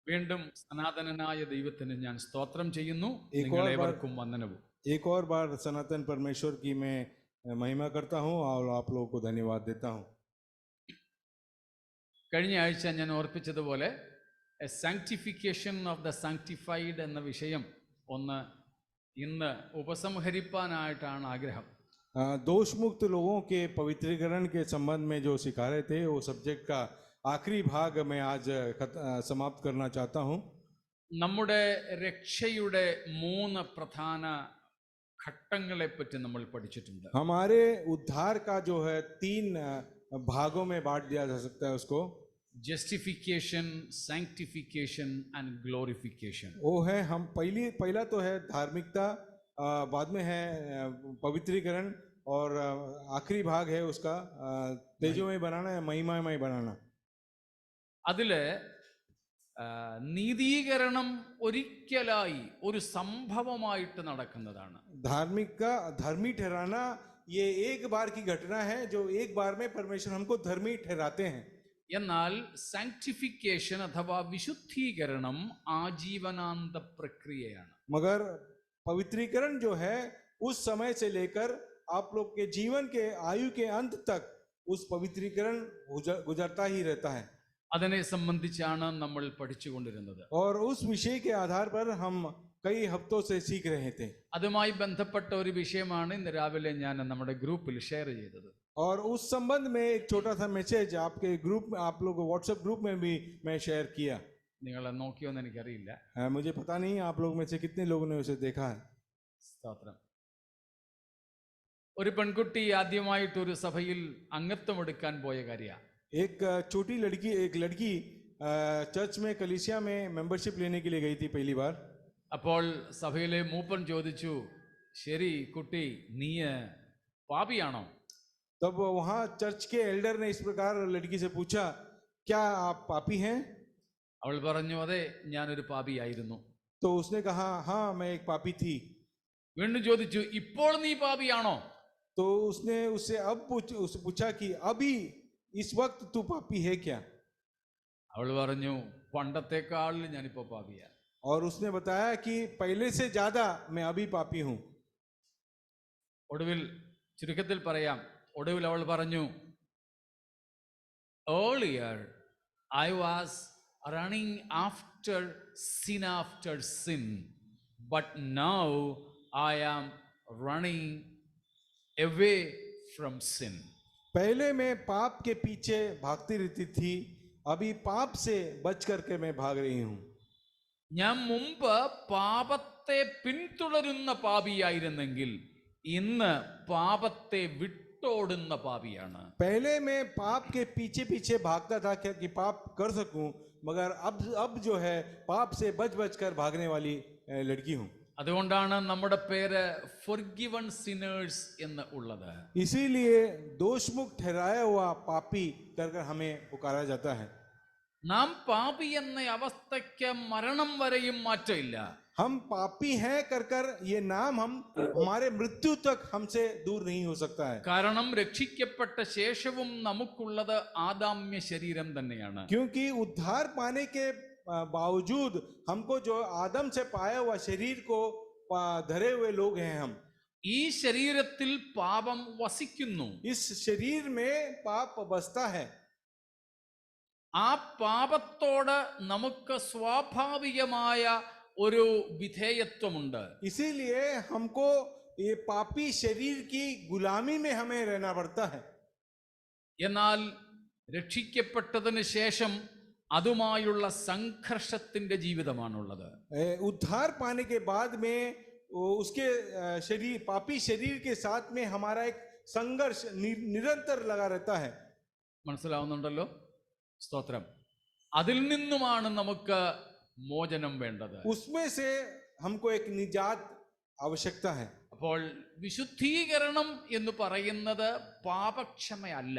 വീണ്ടും സനാതനനായ ദൈവത്തിന് ഞാൻ സ്തോത്രം ചെയ്യുന്നു. एक और बार നിങ്ങളേവർക്കും വന്ദനവും. एक और बार सनातन परमेश्वर की मैं महिमा करता हूँ और आप लोगों को धन्यवाद देता हूँ. കഴിഞ്ഞ ആഴ്ച ഞാൻ ഓർപ്പിച്ചതുപോലെ സാങ്ക്ടിഫിക്കേഷൻ ഓഫ് ദ സാങ്ക്ടിഫൈഡ് എന്ന വിഷയം ഒന്ന് ഇന്ന് ഉപസംഹരിപ്പാനായിട്ടാണ് ആഗ്രഹം. दोष मुक्त लोगों के पवित्रीकरण के संबंध में जो सिखा रहे थे वो सब्जेक्ट का आखिरी भाग मैं आज समाप्त करना चाहता हूँ. നമ്മുടെ രക്ഷയുടെ 3 പ്രധാന ഘട്ടങ്ങളെ പറ്റി നമ്മൾ പഠിച്ചിട്ടുണ്ട്. हमारे उद्धार का जो है 3 भागों में बांट दिया जा सकता है उसको. Justification, sanctification and glorification. वो है हम पहला तो है धार्मिकता, बाद में है पवित्रीकरण और आखिरी भाग है उसका तेजोमय बनाना है, महिमामय बनाना. അതില് നീതീകരണം ഒരിക്കലായി ഒരു സംഭവമായിട്ട് നടക്കുന്നതാണ്. धर्मी ठहराना ये एक बार की घटना है जो एक बार में परमेश्वर हमको धर्मी ठहराते हैं. എന്നാൽ സാങ്ക്ടിഫിക്കേഷൻ അഥവാ വിശുദ്ധീകരണം ആജീവനാന്ത പ്രക്രിയയാണ്. मगर पवित्रीकरण जो है उस समय से लेकर आप लोग के जीवन के आयु के अंत तक उस पवित्रीकरण गुजरता ही रहता है. അതിനെ സംബന്ധിച്ചാണ് നമ്മൾ പഠിച്ചുകൊണ്ടിരുന്നത്. और उस विषय के आधार पर हम कई हफ्तों से सीख रहे थे. അതുമായി ബന്ധപ്പെട്ട ഒരു വിഷയമാണ് ഇന്ന് രാവിലെ ഞാൻ നമ്മുടെ ഗ്രൂപ്പിൽ ഷെയർ ചെയ്തത്. और उस संबंध में एक छोटा सा मैसेज आपके ग्रुप में, आप लोग व्हाट्सएप ग्रुप में भी मैं शेयर किया. നിങ്ങൾ നോക്കിയോന്ന് എനിക്കറിയില്ല. मुझे पता नहीं आप लोग में से कितने लोगों ने उसे देखा है. സ്തോത്രം. ഒരു പെൺകുട്ടി ആദ്യമായിട്ട് ഒരു സഭയിൽ അംഗത്വം എടുക്കാൻ പോയ കാര്യമാണ്. एक लड़की चर्च में कलीसिया में मेंबरशिप लेने के लिए गई थी पहली बार. അപ്പോൾ സഭയിലെ മൂപ്പൻ ചോദിച്ചു, ശരി കുട്ടി, നീ പാപിയാണോ? तब वहां चर्च के एल्डर ने इस प्रकार लड़की से पूछा, क्या आप पापी हैं? അവൾ പറഞ്ഞു, അതെ, ഞാനൊരു പാപിയായിരുന്നു. तो उसने कहा, हाँ मैं एक पापी थी. വീണ്ടും ചോദിച്ചു, ഇപ്പോൾ നീ പാപിയാണോ? तो उसने उससे पूछा कि अभी इस वक्त तू पापी है क्या? അവൾ പറഞ്ഞു, പണ്ടത്തെക്കാൾ ഞാനിപ്പോ പാപിയാ. और उसने बताया कि पहले से ज्यादा मैं अभी पापी हूं. ഒടുവിൽ, ചുരുക്കത്തിൽ പറയാം, ഒടുവിൽ അവൾ പറഞ്ഞു, earlier I was running after sin, but now I am running away from sin. पहले मैं पाप के पीछे भागती रहती थी, अभी पाप से बच करके मैं भाग रही हूं. ഞാൻ മുമ്പ് പാപത്തെ പിന്തുടരുന്ന പാപിയായിരുന്നെങ്കിൽ ഇന്ന് പാപത്തെ വിട്ടോടുന്ന പാപിയാണ്. पहले मैं पाप के पीछे पीछे भागता था कि पाप कर सकूं, मगर अब जो है पाप से बच कर भागने वाली लड़की हूं. അതുകൊണ്ടാണ് നമ്മുടെ പേര് forgiven sinners എന്ന് ഉള്ളത്. इसीलिए दोष मुक्त ठहराया हुआ पापी कर हमें पुकारा जाता है. നാം പാപി എന്ന അവസ്ഥയ്ക്ക് മരണം വരെയും മാറ്റമില്ല. हम पापी हैं कर ये नाम हम हमारे मृत्यु तक हमसे दूर नहीं हो सकता है. കാരണം രക്ഷിക്കപ്പെട്ട ശേഷവും നമുക്കുള്ളത് ആദാമ്യ ശരീരം തന്നെയാണ്. क्योंकि उद्धार पाने के बावजूद हमको जो आदम से पाया हुआ शरीर को धरे हुए लोग हैं हम. ഈ ശരീരത്തിൽ പാപം വസിക്കുന്നു. इस शरीर में पाप बसता है. ആ പാപത്തോട് നമുക്ക് സ്വാഭാവികമായ ഒരു വിധേയത്വമുണ്ട്. इसीलिए हमको ये पापी शरीर की गुलामी में हमें रहना पड़ता है. എന്നാൽ രക്ഷിക്കപ്പെട്ടതിന് ശേഷം അതുമായുള്ള സംഘർഷത്തിന്റെ ജീവിതമാണുള്ളത്. उद्धार पाने के बाद में उसके शरीर, पापी शरीर के साथ में हमारा एक संघर्ष निरंतर लगा रहता है. മനസ്സിലാവുന്നുണ്ടല്ലോ? സ്തോത്രം. അതിൽ നിന്നുമാണ് നമുക്ക് മോചനം വേണ്ടത്. उसमें से हमको एक निजात आवश्यकता है. അപ്പോൾ വിശുദ്ധീകരണം എന്ന് പറയുന്നത് പാപക്ഷമയല്ല.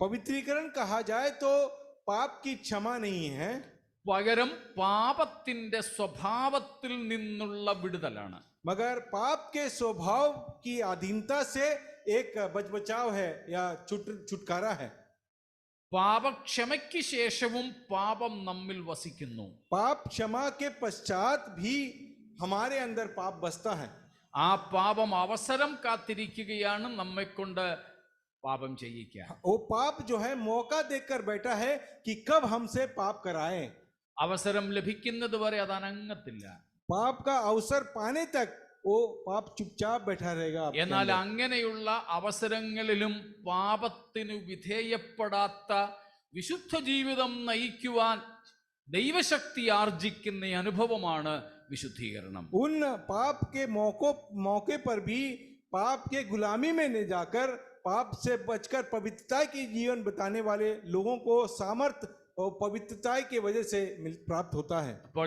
पवित्रीकरण कहा जाए तो पाप की क्षमा नहीं है, പകരം പാപത്തിന്റെ സ്വഭാവത്തിൽ നിന്നുള്ള വിടുതലാണ്. मगर पाप के स्वभाव की अधीनता से एक बचाव है या छुटकारा है. പാപക്ഷമയ്ക്ക് ശേഷവും പാപം നമ്മിൽ വസിക്കുന്നു. पाप क्षमा के पश्चात भी हमारे अंदर पाप बसता है. ആ പാപം അവസരം കാത്തിരിക്കുകയാണ് നമ്മെക്കൊണ്ട് പാപം ചെയ്യിക്കാൻ. वो पाप जो है मौका देखकर बैठा है कि कब हमसे पाप कराए. അവസരം ലഭിക്കുന്നത് വരെ അത് അനങ്ങത്തില്ല. पाप का अवसर पाने तक वो पाप चुपचाप बैठा रहेगा आपके എന്നാൽ अंदर. അങ്ങനെയുള്ള അവസരങ്ങളിലും പാപത്തിനു വിധേയപ്പെടാത്ത വിശുദ്ധ ജീവിതം നയിക്കുവാൻ ദൈവശക്തി ആർജിക്കുന്ന അനുഭവമാണ് വിശുദ്ധീകരണം. उन पाप के मौके पर भी पाप के गुलामी में न जाकर पाप से बचकर पवित्रता की जीवन बताने वाले लोगों को सामर्थ और पवित्रता की वजह से प्राप्त होता है. അപ്പോൾ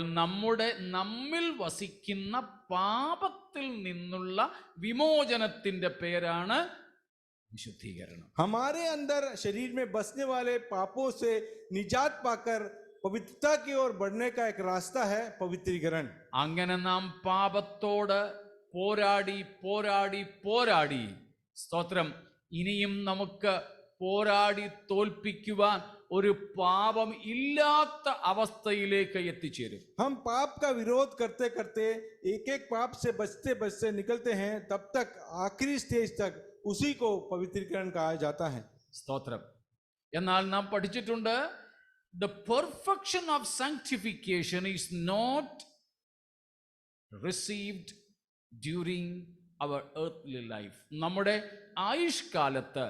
നമ്മിൽ വസിക്കുന്ന പാപത്തിൽ നിന്നുള്ള വിമോചനത്തിന്റെ പേരാണ് വിശുദ്ധീകരണം. हमारे अंदर शरीर में बसने वाले पापों से निजात पाकर पवित्रता की ओर बढ़ने का एक रास्ता है पवित्रीकरण. അങ്ങനെ നാം പാപത്തോട് പോരാടി പോരാടി പോരാടി സ്തോത്രം ഇനിയും നമുക്ക് പോരാടി തോൽപ്പിക്കുവാൻ ഒരു പാപം ഇല്ലാത്ത അവസ്ഥയിലേക്ക് എത്തിച്ചേരും. हम पाप का विरोध करते करते एक एक पाप से बचते बचते निकलते हैं, तब तक आखिरी स्टेज तक उसी को पवित्रीकरण कहा जाता है. സ്തോത്രം. എന്നാൽ നാം പഠിച്ചിട്ടുണ്ട് the perfection of sanctification is not received during our earthly life. നമ്മുടെ ആയുഷ്കാലത്ത്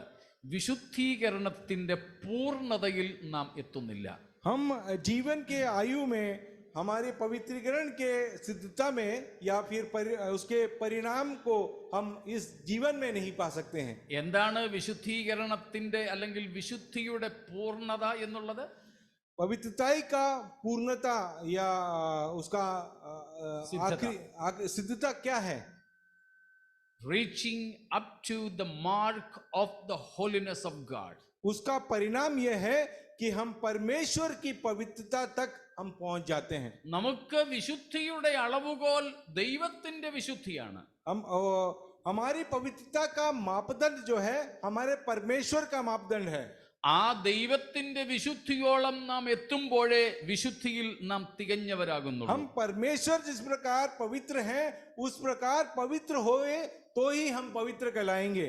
വിശുദ്ധീകരണത്തിന്റെ പൂർണ്ണതയിൽ നാം എത്തുന്നില്ല. हम जीवन के आयु में हमारे पवित्रीकरण के सिद्धता में या फिर उसके परिणाम को हम इस जीवन में नहीं पा सकते हैं. എന്താണ് വിശുദ്ധീകരണത്തിന്റെ അല്ലെങ്കിൽ വിശുദ്ധിയുടെ പൂർണ്ണത എന്നുള്ളത്? पवित्रताई का पूर्णता या उसका सिद्धता क्या है? reaching up to the mark of the holiness of God. उसका परिणाम यह है कि हम परमेश्वर की पवित्रता तक हम पहुंच जाते हैं. നമുക്ക് വിശുദ്ധിയുടെ അളവുകോൽ ദൈവത്തിന്റെ വിശുദ്ധിയാണ്. हमारी पवित्रता का मापदंड जो है हमारे परमेश्वर का मापदंड है. ആ ദൈവത്തിന്റെ വിശുദ്ധിയോളം നാം എത്തുമ്പോഴേ വിശുദ്ധിയിൽ നാം തികഞ്ഞവരാകുന്നു. हम परमेश्वर जिस प्रकार पवित्र हैं उस प्रकार पवित्र होए तो ही हम पवित्र कहलाएंगे.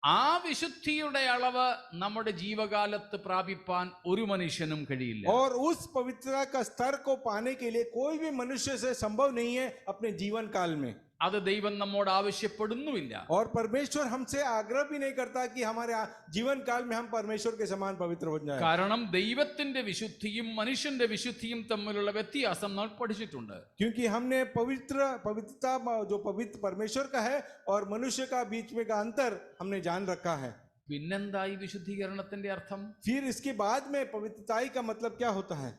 ആ വിശുദ്ധിയുടെ അളവ് നമ്മുടെ ജീവകാലത്ത് പ്രാപിപ്പാൻ ഒരു മനുഷ്യനും കഴിയില്ല. और उस पवित्रता का स्तर को पाने के लिए कोई भी मनुष्य से संभव नहीं है अपने जीवन काल में. അത് ദൈവം നമ്മോട് ആവശ്യപ്പെടുന്നുമില്ല. और परमेश्वर हमसे आग्रह भी नहीं करता कि हमारे जीवन काल में हम परमेश्वर के समान पवित्र हो जाएं. കാരണം ദൈവത്തിന്റെ വിശുദ്ധിയും മനുഷ്യന്റെ വിശുദ്ധിയും തമ്മിലുള്ള വ്യത്യാസം നാം പഠിച്ചിട്ടുണ്ട്. क्योंकि हमने पवित्रता जो पवित्र परमेश्वर का है और मनुष्य का बीच में का अंतर हमने जान रखा है. പിന്നെന്തായി വിശുദ്ധീകരണത്തിന്റെ അർത്ഥം? फिर इसके बाद में पवित्रताई का मतलब क्या होता है?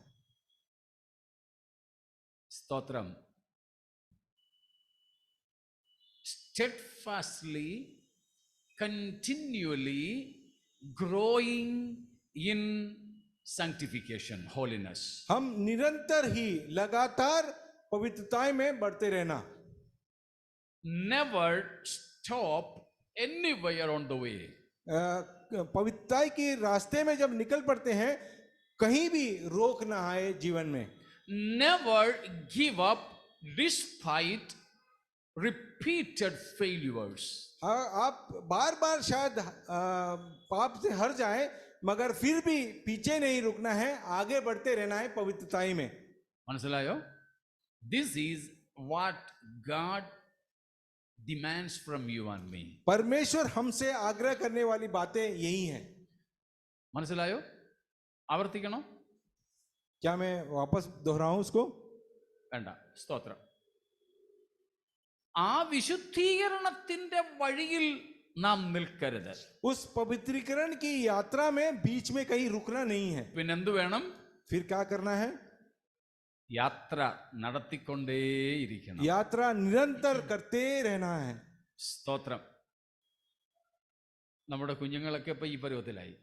സ്തോത്രം. steadfastly, continually growing in sanctification, holiness. हम निरंतर ही लगातार पवित्रता में बढ़ते रहना. Never stop anywhere on the way. पवित्रता के रास्ते में जब निकल पड़ते हैं कहीं भी रोक ना आए जीवन में. Never give up despite repeated failures. आप बार बार शायद पाप से हर जाए मगर फिर भी पीछे नहीं रुकना है, आगे बढ़ते रहना है पवित्रताई में. മനസ്സിലായോ? This is what God demands from you and me. परमेश्वर हमसे आग्रह करने वाली बातें यही हैं. മനസ്സിലായോ? ആവർത്തിക്കണോ? क्या मैं वापस दोहराऊं उसको? വേണ്ട. സ്തോത്രം. ആ വിശുദ്ധീകരണത്തിന്റെ വഴിയിൽ നാം നിൽക്കരുത്. उस पवित्रीकरण की यात्रा में बीच में कहीं रुकना नहीं है. പിന്നെന്ത് വേണം? फिर क्या करना है? യാത്ര നടത്തിക്കൊണ്ടേയിരിക്കണം. यात्रा निरंतर करते रहना है. സ്തോത്രം. നമ്മുടെ കുഞ്ഞുങ്ങളൊക്കെ ഇപ്പൊ ഈ പരുവത്തിലായി.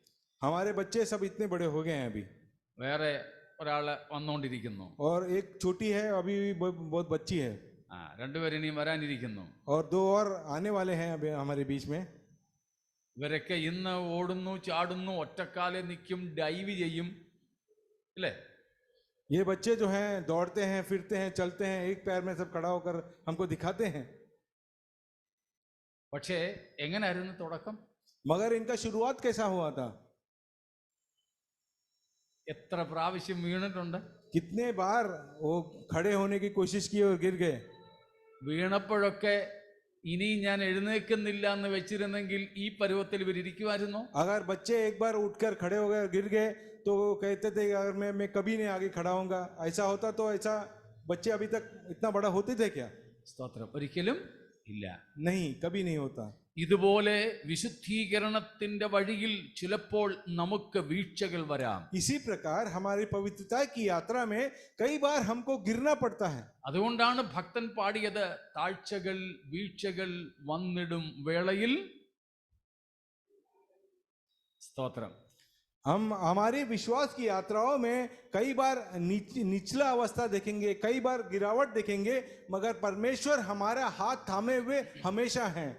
हमारे बच्चे सब इतने बड़े हो गए हैं अभी. വേറെ ഒരാള് വന്നുകൊണ്ടിരിക്കുന്നു. और एक छोटी है अभी बहुत बच्ची है. രണ്ടുപേരും ഇനിയും വരാനിരിക്കുന്നു. और दो और आने वाले हैं अभी हमारे बीच में. ഇവരൊക്കെ ഇന്ന് ഓടുന്നു, ചാടുന്നു, ഒറ്റക്കാലെ നിൽക്കും, ഡൈവ് ചെയ്യും, അല്ലേ? ये बच्चे जो हैं दौड़ते हैं, फिरते हैं, चलते हैं, एक पैर में सब खड़ा होकर हमको दिखाते हैं। പക്ഷേ എങ്ങനെയായിരുന്നു തുടക്കം? मगर इनका शुरुआत कैसा हुआ था? എത്ര പ്രാവശ്യം വീണിട്ടുണ്ട്? कितने बार वो खड़े होने की कोशिश की और गिर गए। വീണപ്പോഴൊക്കെ ഇനി ഞാൻ എഴുന്നേൽക്കുന്നില്ല എന്ന് വെച്ചിരുന്നെങ്കിൽ ഈ പരുവത്തിൽ ഇവരിയ്ക്കുമായിരുന്നു? अगर बच्चे एक बार उठकर खड़े हो गए, गिर गए, तो वो कहते थे कि अगर मैं कभी नहीं आगे खड़ा होऊंगा। ऐसा होता तो ऐसा बच्चे अभी तक इतना बड़ा होते थे क्या? സ്തോത്രം. ഒരിക്കലും ഇല്ല. नहीं, कभी नहीं होता। ഇതുപോലെ വിശുദ്ധീകരണത്തിന്റെ വഴിയിൽ ചിലപ്പോൾ നമുക്ക് വീഴ്ചകൾ വരാം. इसी प्रकार हमारी पवित्रता की यात्रा में कई बार हमको गिरना पड़ता है। അതുകൊണ്ടാണ് ഭക്തൻ പാടിയത്, താഴ്ചകൾ വീഴ്ചകൾ വന്നിടും വേളയിൽ. സ്തോത്രം. हम हमारी विश्वास की यात्राओं में कई बार निचला अवस्था देखेंगे, कई बार गिरावट देखेंगे, मगर परमेश्वर हमारा हाथ थामे हुए हमेशा हैं।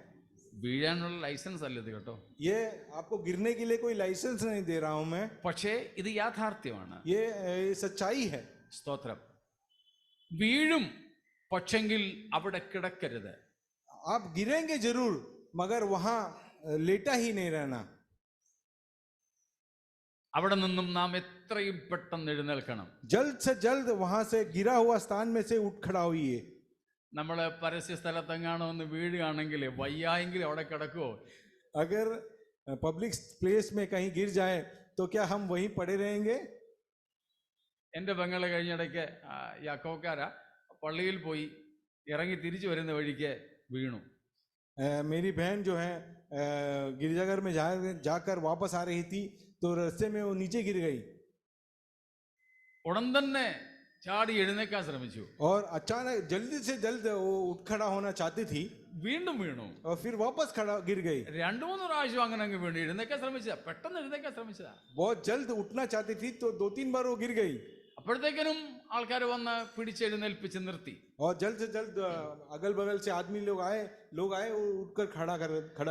വീഴാനുള്ള ലൈസൻസ് അല്ല ഇത് കേട്ടോ. ये आपको गिरने के लिए कोई लाइसेंस नहीं दे रहा हूं मैं, പക്ഷേ ഇത് യാഥാർത്ഥ്യമാണ്. ये सच्चाई है। സ്തോത്രം. വീഴും, പക്ഷെങ്കിൽ അവിടെ കിടക്കരുത്. आप गिरेंगे जरूर, मगर वहां लेटा ही नहीं रहना। അവിടെ നിന്നും നാം എത്രയും പെട്ടെന്ന് എഴുന്നേൽക്കണം. जल्द से जल्द वहां से गिरा हुआ स्थान में से उठ खड़ा होइए। നമ്മൾ പരസ്യ സ്ഥലത്തെങ്ങാണോ ഒന്ന് വീഴുകയാണെങ്കിൽ വയ്യായെങ്കിൽ അവിടെ കിടക്കുമോ? अगर पब्लिक प्लेस में कहीं गिर जाए तो क्या हम वहीं पड़े रहेंगे? എൻ്റെ പെങ്ങള് കഴിഞ്ഞിടയ്ക്ക് യാക്കോക്കാരാ പള്ളിയിൽ പോയി ഇറങ്ങി തിരിച്ചു വരുന്ന വഴിക്ക് വീണു. मेरी बहन जो है गिरजाघर में जाकर वापस आ रही थी, तो रास्ते में वो नीचे गिर गई ഉടൻ തന്നെ ചാടി എഴുന്നേക്കാൻ ശ്രമിച്ചു. और अचानक जल्दी से जल्द वो उठ खड़ा होना चाहती थी, വീണ്ടും വീണു. और फिर वापस खड़ा गिर गई। 2-3 പ്രാവശ്യം അങ്ങനെ അങ്ങ് വീണു. എഴുന്നേക്കാൻ ശ്രമിച്ചതാ, പെട്ടെന്ന് എഴുന്നേക്കാൻ ശ്രമിച്ചതാ. बहुत जल्द उठना चाहती थी, तो 2-3 बार वो गिर गई। അപ്പോഴത്തേക്കിനും ആൾക്കാർ വന്ന് പിടിച്ചെഴുന്നേൽപ്പിച്ച് നിർത്തി. और जल्द से जल्द अगल बगल से आदमी लोग आए, वो उठकर खड़ा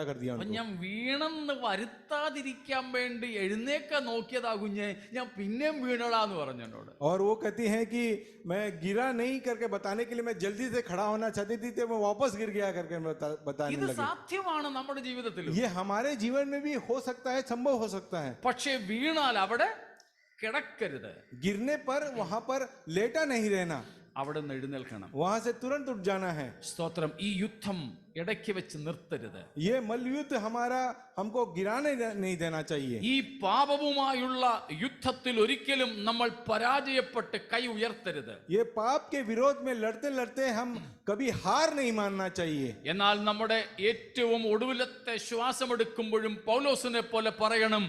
कर दिया അപ്പൊ उनको। ഞാൻ വീണെന്ന് വരുത്താതിരിക്കാൻ വേണ്ടി എഴുന്നേക്കാൻ നോക്കിയതാ കുഞ്ഞെ, ഞാൻ പിന്നെയും വീണടാന്ന് പറഞ്ഞു എന്നോട്. और वो कहती हैं कि मैं गिरा नहीं करके बताने के लिए मैं जल्दी से खड़ा होना चाहती थी, तो मैं वापस गिर गया करके बताने ഇത് लगी। സാധ്യമാണ് നമ്മുടെ ജീവിതത്തിൽ. ये हमारे जीवन में भी हो सकता है, संभव हो सकता है। പക്ഷേ വീണാൽ അവിടെ കിടക്കരുത്. गिरने पर वहां पर लेटा नहीं रहना, അവിടെ നിന്ന് എഴുന്നേൽക്കണം. वहां से तुरंत उठ जाना है। സ്തോത്രം. ഈ യുദ്ധം ഇടയ്ക്ക് വെച്ച് നിർത്തരുത്. ये मल्लयुद्ध हमारा हमको गिराने नहीं देना चाहिए। ഈ പാപവുമായുള്ള യുദ്ധത്തിൽ ഒരിക്കലും നമ്മൾ പരാജയപ്പെട്ട് കൈ ഉയർത്തരുത്. ये पाप के विरोध में लड़ते लड़ते हम कभी हार नहीं मानना चाहिए। എന്നാൽ നമ്മുടെ ഏറ്റവും ഒടുവിലത്തെ ശ്വാസമെടുക്കുമ്പോഴും പൗലോസിനെ പോലെ പറയണം,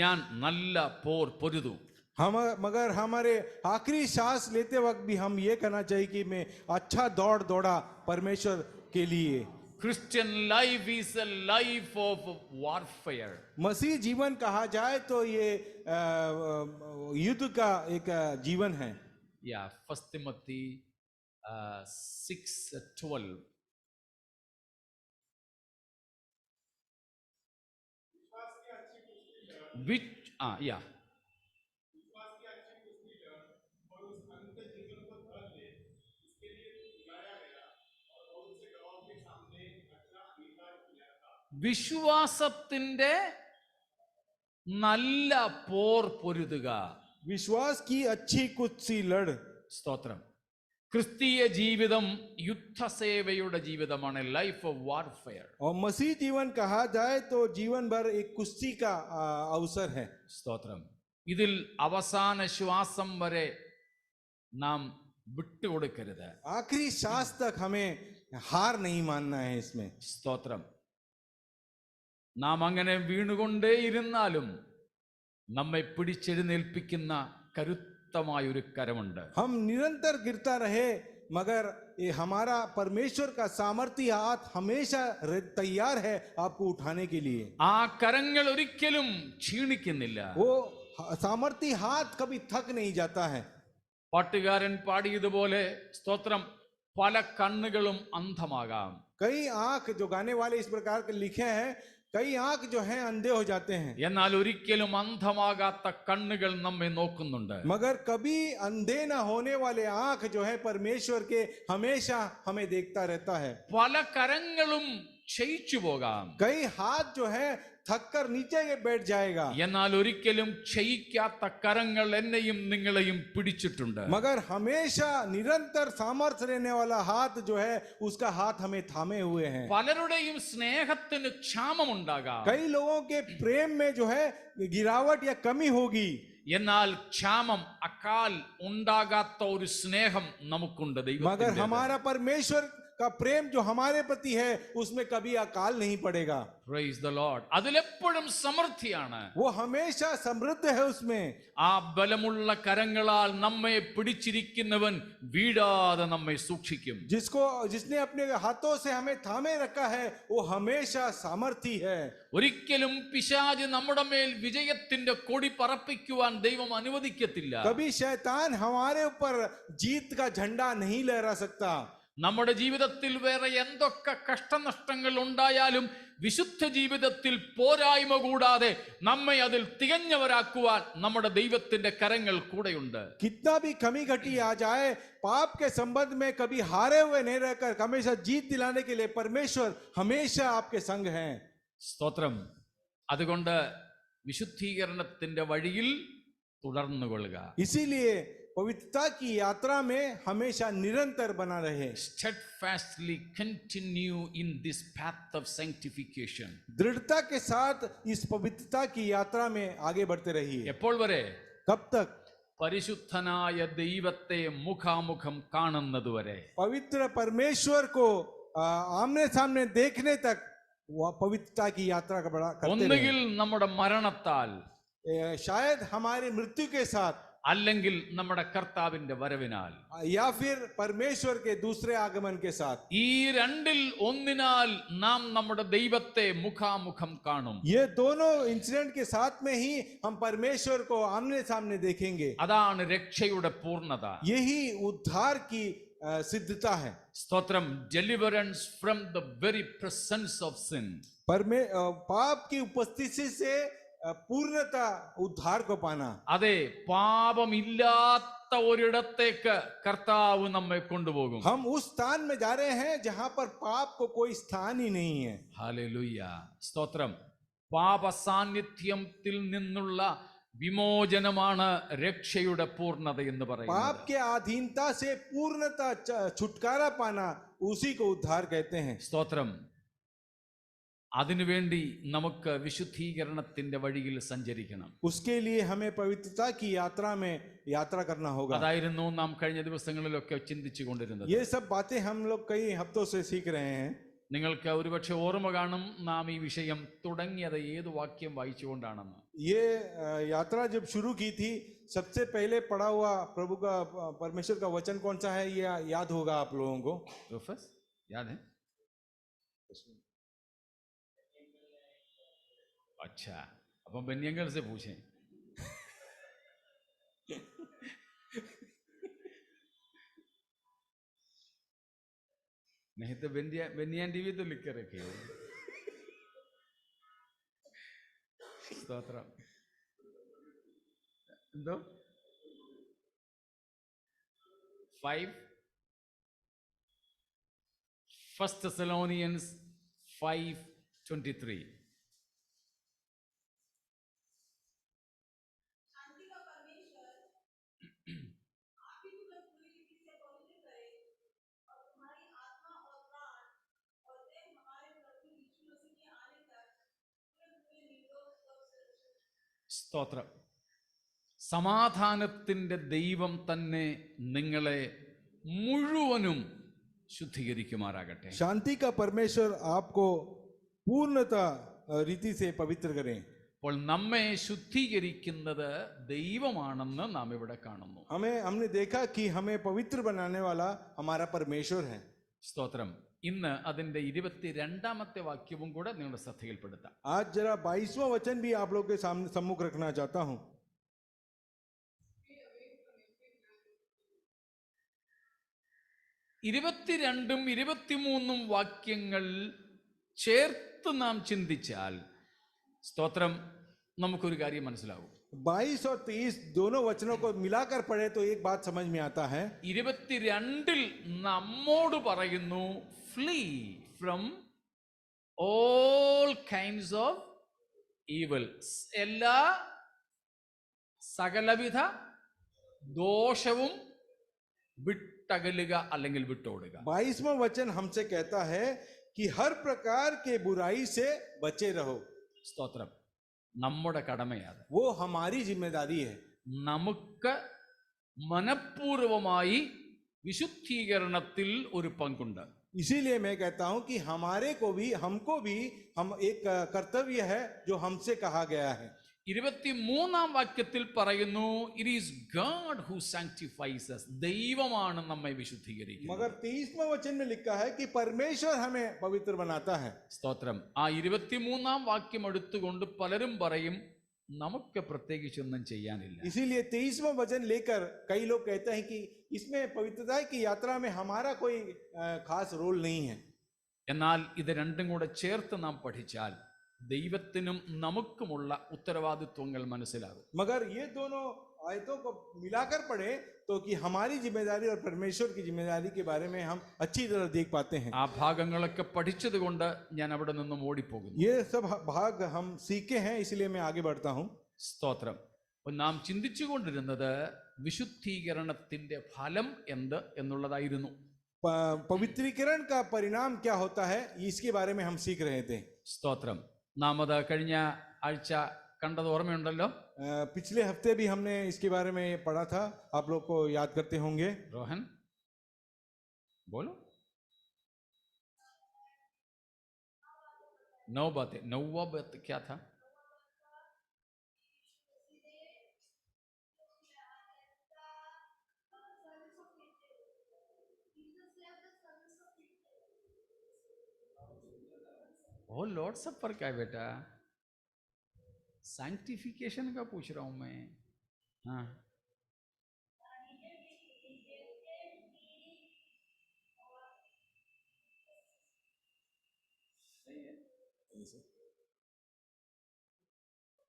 ഞാൻ നല്ല പോർ പൊരുതു. हम मगर हमारे आखिरी सांस लेते वक्त भी हम ये कहना चाहिए कि मैं अच्छा दौड़ा परमेश्वर के लिए। Christian life is a life of warfare. मसीह जीवन कहा जाए तो ये युद्ध का एक जीवन है। या फर्स्ट तिमोथी 6:12. which yeah വിശ്വാസത്തിന്റെ നല്ല പോർ പൊരുതുക. विश्वास की अच्छी कुत्सी लड़. സ്തോത്രം. ക്രിസ്തീയ ജീവിതം യുദ്ധസേവയുടെ ജീവിതമാണ്, ലൈഫ് ഓഫ് വാർഫെയർ. और मसीह जीवन कहा जाए तो जीवन भर एक कुश्ती का अवसर है. സ്തോത്രം. ഇതിൽ അവസാന ശ്വാസം വരെ നാം വിട്ടുകൊടുക്കരുത്. आखिरी सांस तक हमें हार नहीं मानना है इसमें. സ്തോത്രം. നാം അങ്ങനെ വീണുകൊണ്ടേയിരുന്നാലും നമ്മെ പിടിച്ചെഴുന്നേൽപ്പിക്കുന്ന കരുത്തമായൊരു കരമുണ്ട്. हम निरंतर गिरता रहे, मगर ये हमारा परमेश्वर का सामर्थ्य हाथ हमेशा तैयार है आपको उठाने के लिए. ആ കരങ്ങൾ ഒരിക്കലും ക്ഷീണിക്കുന്നില്ല. वो सामर्थ्य हाथ कभी थक नहीं जाता है. പാട്ടുകാരൻ പാടിയതുപോലെ സ്തോത്രം, പല കണ്ണുകളും അന്ധമാകാം. कई आंख जो गाने वाले इस प्रकार के लिखे हैं, कई आंख जो हैं अंधे हो जाते हैं, എന്നാൽ ഒരിക്കലും അന്ധമാകാത്ത കണ്ണുകൾ നമ്മെ നോക്കുന്നുണ്ട്. मगर कभी अंधे ना होने वाले आंख जो है परमेश्वर के हमेशा हमें देखता रहता है। പല കരങ്ങളും ക്ഷയിച്ചു പോകാം, कई हाथ जो है थक कर नीचे बैठ जाएगा, എന്നാൽ ഒരിക്കലും ക്ഷയിക്കാത്ത കരങ്ങൾ എന്നെയും നിങ്ങളെയും പിടിച്ചിട്ടുണ്ട്. मगर हमेशा निरंतर सामर्थ्य रहने वाला हाथ जो है उसका हाथ हमें थामे हुए हैं। പലരുടെയും സ്നേഹത്തിന് ക്ഷാമമുണ്ടാകാം, कई लोगों के प्रेम में जो है गिरावट या कमी होगी, എന്നാൽ ക്ഷാമം അകാൽ ഉണ്ടാകാത്ത ഒരു സ്നേഹം നമുക്കുണ്ട്. मगर ദൈവത്തിന്റെ हमारा परमेश्वर का प्रेम जो हमारे प्रति है उसमें कभी अकाल नहीं पड़ेगा। Praise the Lord. അതിലെപ്പോഴും സമൃദ്ധിയാണ്. वो हमेशा समृद्ध है उसमें। ആ ബലമുള്ള കരങ്ങളാൽ നമ്മെ പിടിച്ചിരിക്കുന്നവൻ വീഴാതെ നമ്മെ സൂക്ഷിക്കും. जिसने अपने हाथों से हमें थामे रखा है वो हमेशा सामर्थी है। ഒരിക്കലും പിശാച് നമ്മുടെ മേൽ വിജയത്തിന്റെ കൊടി പറപ്പിക്കുവാൻ ദൈവം അനുവദിക്കത്തില്ല. कभी शैतान हमारे ऊपर जीत का झंडा नहीं लहरा सकता। നമ്മുടെ ജീവിതത്തിൽ വേറെ എന്തൊക്കെ കഷ്ടനഷ്ടങ്ങൾ ഉണ്ടായാലും വിശുദ്ധ ജീവിതത്തിൽ പോരായ്മ കൂടാതെ നമ്മെ അതിൽ തികഞ്ഞവരാക്കുവാൻ നമ്മുടെ ദൈവത്തിന്റെ കരങ്ങൾ കൂടെയുണ്ട്. कितना भी कमी घटी आ जाए, पाप के संबंध में कभी हारे हुए नहीं रहकर हमेशा जीत दिलाने के लिए परमेश्वर हमेशा आपके संग हैं। സ്തോത്രം. അതുകൊണ്ട് വിശുദ്ധീകരണത്തിന്റെ വഴിയിൽ തുടർന്നുകൊള്ളുക. इसीलिए पवित्रता की यात्रा में हमेशा निरंतर बना रहे। Steadfastly continue in this path of sanctification. दृढ़ता के साथ इस पवित्रता की यात्रा में आगे बढ़ते रहिए। എപ്പോൾ വരെ? कब तक? പരിശുദ്ധനായ ദൈവത്തെ മുഖാമുഖം കാണുന്നതുവരെ. पवित्र परमेश्वर को आमने सामने देखने तक वह पवित्रता की यात्रा का बड़ा करते ഒന്നുകിൽ നമ്മുടെ മരണത്താൽ, रहे। शायद हमारी मृत्यु के साथ, അല്ലെങ്കിൽ നമ്മുടെ കർത്താവിന്റെ വരവിനാൽ, या फिर परमेश्वर के दूसरे आगमन के साथ। ഈ രണ്ടിൽ ഒന്നിനാൽ നാം നമ്മുടെ ദൈവത്തെ മുഖാമുഖം കാണും. ये दोनों इंसिडेंट के साथ में ही हम परमेश्वर को आमने सामने देखेंगे। അതാണ് രക്ഷയുടെ പൂർണ്ണത. यही उद्धार की सिद्धता है। സ്തോത്രം. Deliverance from the very presence of sin. पाप की उपस्थिति से पूर्णता, उद्धार को पाना। അതെ, പാപമില്ലാത്ത ഒരിടത്തേക്ക് കർത്താവ് നമ്മെ കൊണ്ടുപോകും. हम उस स्थान में जा रहे हैं जहां पर पाप को कोई स्थान ही नहीं है। ഹല്ലേലൂയ. സ്തോത്രം. പാപ സാന്നിധ്യത്തിൽ നിന്നുള്ള വിമോചനമാണ് രക്ഷയുടെ പൂർണ്ണത എന്ന് पाप പറയുന്നത്. के अधीनता से पूर्णता, छुटकारा पाना, उसी को उद्धार कहते हैं। സ്തോത്രം. അതിനുവേണ്ടി നമുക്ക് വിശുദ്ധീകരണത്തിന്റെ വഴിയിൽ സഞ്ചരിക്കണം. उसके लिए हमें पवित्रता की यात्रा में यात्रा करना होगा। അതായിരുന്നു നാം കഴിഞ്ഞ ദിവസങ്ങളിലൊക്കെ ചിന്തിച്ചു കൊണ്ടിരുന്നത്. ये सब बातें हम लोग कई हफ्तों से सीख रहे हैं। നിങ്ങൾക്ക് ഒരുപക്ഷെ ഓർമ്മ കാണും നാം ഈ വിഷയം തുടങ്ങിയത് ഏത് വാക്യം വായിച്ചുകൊണ്ടാണെന്ന്. ये यात्रा जब शुरू की थी, सबसे पहले पढ़ा हुआ प्रभु का, परमेश्वर का वचन कौन सा है, ये याद होगा आप लोगों को। रूफस, याद है? अच्छा, अब हम बेनियंगल से पूछें. नहीं तो बेनियान टीवी तो लिख कर रखे हो. स्तोत्रम. दो 5 1 Thessalonians 5:23. സ്തോത്രം. സമാധാനത്തിന്റെ ദൈവം തന്നെ നിങ്ങളെ മുഴുവനും ശുദ്ധീകരിക്കുമാറാകട്ടെ. शांति का परमेश्वर आपको पूर्णता रीति से पवित्र करें। അപ്പോൾ നമ്മെ ശുദ്ധീകരിക്കുന്നത് ദൈവമാണെന്ന് നാം ഇവിടെ കാണുന്നു. हमने देखा कि हमें पवित्र बनाने वाला हमारा परमेश्वर है। സ്തോത്രം. ഇന്ന് അതിന്റെ 22ാമത്തെ വാക്യവും കൂടെ നിങ്ങളുടെ ശ്രദ്ധയിൽപ്പെടുത്താം. आज जरा 22वां वचन भी आप लोग के सामने सम्मुख रखना चाहता हूं। 22ഉം 23ഉം വാക്യങ്ങൾ ചേർത്ത് നാം ചിന്തിച്ചാൽ സ്തോത്രം നമുക്കൊരു കാര്യം മനസ്സിലാവും. 22 और 23 दोनों वचनों को मिलाकर पढ़े तो एक बात समझ में आता है. 22 നമ്മോട് പറയുന്നു, flea from all kinds of evil. എല്ലാ സകലവിധ ദോഷവും വിട്ടകലുക അല്ലെങ്കിൽ വിട്ടോടുക. 22वां वचन हमसे कहता है कि हर प्रकार के बुराई से बचे रहो. സ്തോത്രം. നമ്മുടെ കടമയാണ്. वो हमारी जिम्मेदारी है. നമുക്ക് മനഃപൂർവമായി വിശുദ്ധീകരണത്തിൽ ഒരു പങ്കുണ്ട്. इसीलिए मैं कहता हूं कि हमको भी हम एक कर्तव्य है जो हमसे कहा गया है. 23 വാക്യത്തിൽ പറയുന്നു, it is God who sanctifies us. ദൈവമാണ് നമ്മെ വിശുദ്ധീകരിക്കുന്നത്. मगर 23वां वचन में लिखा है कि परमेश्वर हमें पवित्र बनाता है. സ്തോത്രം. ആ 23 വാക്യം എടുത്തുകൊണ്ട് പലരും പറയും, നമുക്ക് പ്രത്യേകിച്ചൊന്നും ചെയ്യാനില്ല. इसीलिए 23वां वचन लेकर कई लोग कहते हैं कि इसमें पवित्रता की यात्रा में हमारा कोई खास रोल नहीं है. എന്നാൽ ഇത് രണ്ടും കൂടെ ചേർത്ത് നാം പഠിച്ചാൽ ദൈവത്തിനും നമുക്കുമുള്ള ഉത്തരവാദിത്വങ്ങൾ മനസ്സിലാകും. मगर ये दोनों आयतों को मिलाकर पढ़े तो कि हमारी जिम्मेदारी और परमेश्वर की जिम्मेदारी के बारे में हम अच्छी तरह देख पाते हैं. ആ ഭാഗങ്ങളൊക്കെ പഠിച്ചത് കൊണ്ട് ഞാൻ അവിടെ നിന്നും ഓടിപ്പോകുന്നു. ये सब भाग हम सीखे हैं, इसलिए मैं आगे बढ़ता हूं. സ്തോത്രം. നാം ചിന്തിച്ചുകൊണ്ടിരുന്നത് വിശുദ്ധീകരണത്തിന്റെ ഫലം എന്ത് എന്നുള്ളതായിരുന്നു. पवित्रीकरण का परिणाम क्या होता है, इसके बारे में हम सीख रहे थे. സ്തോത്രം. നാം അത് കഴിഞ്ഞ ആഴ്ച കണ്ടത് ഓർമ്മയുണ്ടല്ലോ. पिछले हफ्ते भी हमने इसके बारे में पढ़ा था, आप लोग को याद करते होंगे. रोहन बोलो. नौबत क्या था? ओ लॉर्ड सपर का है बेटा, सैंक्टिफिकेशन का पूछ रहा हूं मैं. हाँ,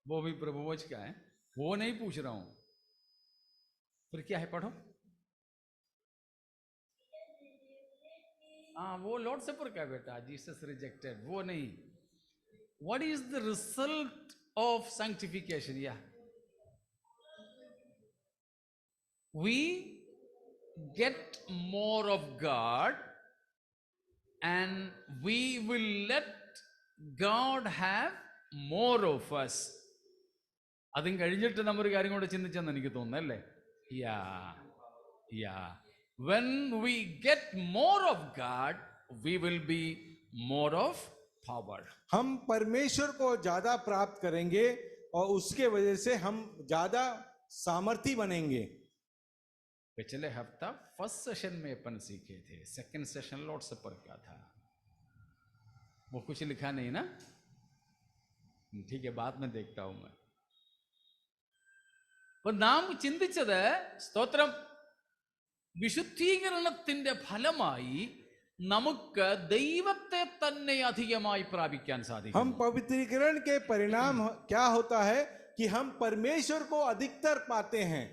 वो भी प्रभुवच का है, वो नहीं पूछ रहा हूं. फिर क्या है, पढ़ो. हाँ, वो लॉर्ड सपर का बेटा, जीसस रिजेक्टेड, वो नहीं. What is the result of sanctification? Yeah, we get more of God and we will let God have more of us. അതും കഴിഞ്ഞിട്ട് നമ്മൊരു കാര്യം കൂടെ ചിന്തിച്ചെന്ന് എനിക്ക് തോന്നുന്നു അല്ലേ? When we get more of God, we will be more of power. हम परमेश्वर को ज्यादा प्राप्त करेंगे और उसके वजह से हम ज्यादा सामर्थी बनेंगे. पिछले हफ्ता फर्स्ट सेशन में अपन सीखे थे, सेकंड सेशन लॉर्ड सपर का था. वो कुछ लिखा नहीं ना? ठीक है, बाद में देखता हूं मैं. അപ്പോൾ നാം ചിന്തിച്ചത്, സ്തോത്രം, വിശുദ്ധീകരണത്തിന്റെ ഫലമായി നമുക്ക് ദൈവത്തെ തന്നെ അധികമായി പ്രാപിക്കാൻ സാധിക്കും. हम पवित्रीकरण के परिणाम क्या होता है कि हम परमेश्वर को अधिकतर पाते हैं.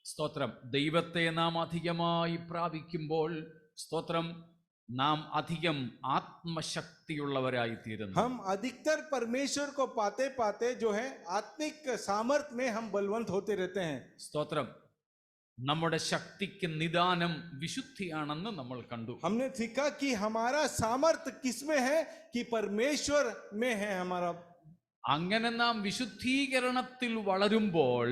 സ്തോത്രം. ദൈവത്തെ നാം അധികമായി പ്രാപിക്കുമ്പോൾ, സ്തോത്രം, നാം അധികം ആത്മശക്തിയുള്ളവരായി തീരുന്നു. हम अधिकतर परमेश्वर को पाते पाते जो है आत्मिक सामर्थ्य में हम बलवंत होते रहते हैं. സ്തോത്രം. നമ്മുടെ ശക്തിക്ക് നിദാനം വിശുദ്ധിയാണെന്ന് നമ്മൾ കണ്ടു. हमने सीखा कि हमारा सामर्थ्य किसमें है, कि परमेश्वर में है हमारा. അങ്ങനെ നാം വിശുദ്ധീകരണത്തിൽ വളരുമ്പോൾ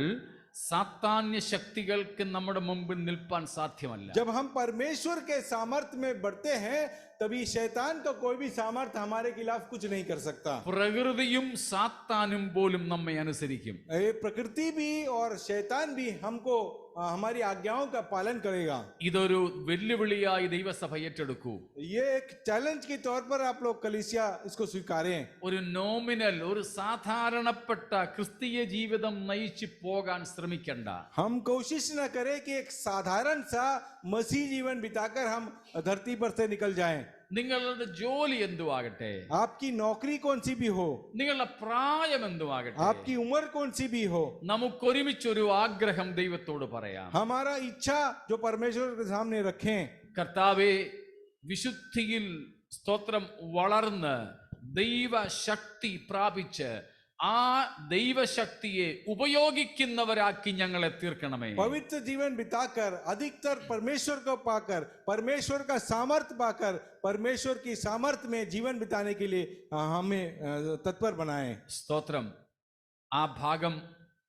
സാത്താന്യ ശക്തികൾക്ക് നമ്മുടെ മുമ്പിൽ നിൽപ്പാൻ സാധ്യമല്ല. जब हम परमेश्वर के सामर्थ्य में बढ़ते हैं तभी शैतान का कोई भी सामर्थ्य हमारे खिलाफ कुछ नहीं कर सकता. പ്രകൃതിയും സാത്താനും പോലും നമ്മെ അനുസരിക്കും. प्रकृति भी और शैतान भी हमको हमारी आज्ञाओं का पालन करेगा. ഇതൊരു വെല്ലുവിളിയായി ദൈവസഭ ഏറ്റെടുക്കൂ. ये एक चैलेंज के तौर पर आप लोग कलीसिया इसको स्वीकारें. ഒരു നോമിനൽ, ഒരു സാധാരണപ്പെട്ട ക്രിസ്തീയ ജീവിതം നയിച്ചു പോകാൻ ശ്രമിക്കണ്ട. हम कोशिश न करें कि एक साधारण सा मसीह जीवन बिताकर हम धरती पर से निकल जाएं. നിങ്ങളുടെ ജോലി എന്തുവാകട്ടെ, आपकी नौकरी कौन सी भी हो, നിങ്ങളുടെ പ്രായം എന്തുവാകട്ടെ, आपकी उम्र कौन सी भी हो, നമുക്കൊരുമിച്ചൊരു ആഗ്രഹം ദൈവത്തോട് പറയാം. हमारा इच्छा जो परमेश्वर के सामने रखें, കർത്താവേ, വിശുദ്ധിയിൽ സ്തോത്രം വളർന്ന് ദൈവശക്തി പ്രാപിച്ച് ആ ദൈവശക്തിയെ ഉപയോഗിക്കുന്നവരാക്കി ഞങ്ങളെ തീർക്കണമേ. पवित्र जीवन बिताकर अधिकतर परमेश्वर को पाकर, परमेश्वर का सामर्थ्य पाकर, परमेश्वर की सामर्थ्य में जीवन बिताने के लिए हमें तत्पर बनाएं. സ്തോത്രം. ആ ഭാഗം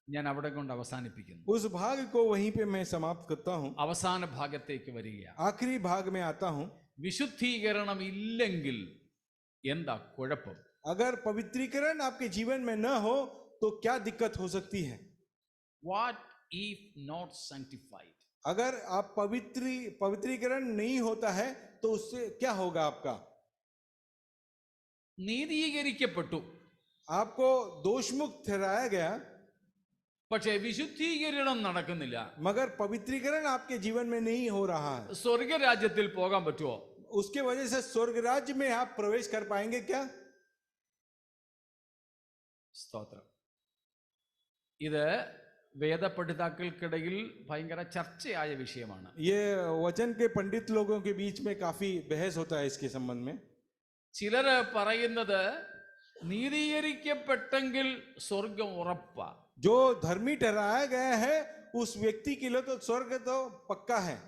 ഞാൻ അവിടെ കൊണ്ട് അവസാനിപ്പിക്കുന്നു. उस भाग को वहीं पे मैं समाप्त करता हूँ. അവസാന ഭാഗത്തേക്ക് വരികയാണ്. आखिरी भाग में आता हूँ. വിശുദ്ധീകരണം ഇല്ലെങ്കിൽ എന്താ കുഴപ്പം? अगर पवित्रीकरण आपके जीवन में न हो तो क्या दिक्कत हो सकती है? What if not sanctified? अगर आप पवित्रीकरण नहीं होता है तो उससे क्या होगा आपका? നീതീകരിക്കപ്പെട്ടു, आपको दोषमुक्त ठहराया गया, പക്ഷേ വിശുദ്ധീകരണം നടക്കുന്നില്ല. मगर पवित्रीकरण आपके जीवन में नहीं हो रहा है. സ്വർഗരാജ്യത്തിൽ പോകാൻ പറ്റുമോ? उसके वजह से स्वर्ग राज्य में आप प्रवेश कर पाएंगे क्या? സ്തോത്രം. ഇത് വേദപണ്ഡിതാക്കൾക്കിടയിൽ ഭയങ്കര ചർച്ചയായ വിഷയമാണ്. ये वचन के पंडित लोगों के बीच में काफी बहस होता है इसके संबंध में. ചിലര് പറയുന്നത് നീതീകരിക്കപ്പെട്ടെങ്കിൽ സ്വർഗം ഉറപ്പാ. जो धर्मी ठहराया गया है उस व्यक्ति के लिए तो स्वर्ग तो पक्का है.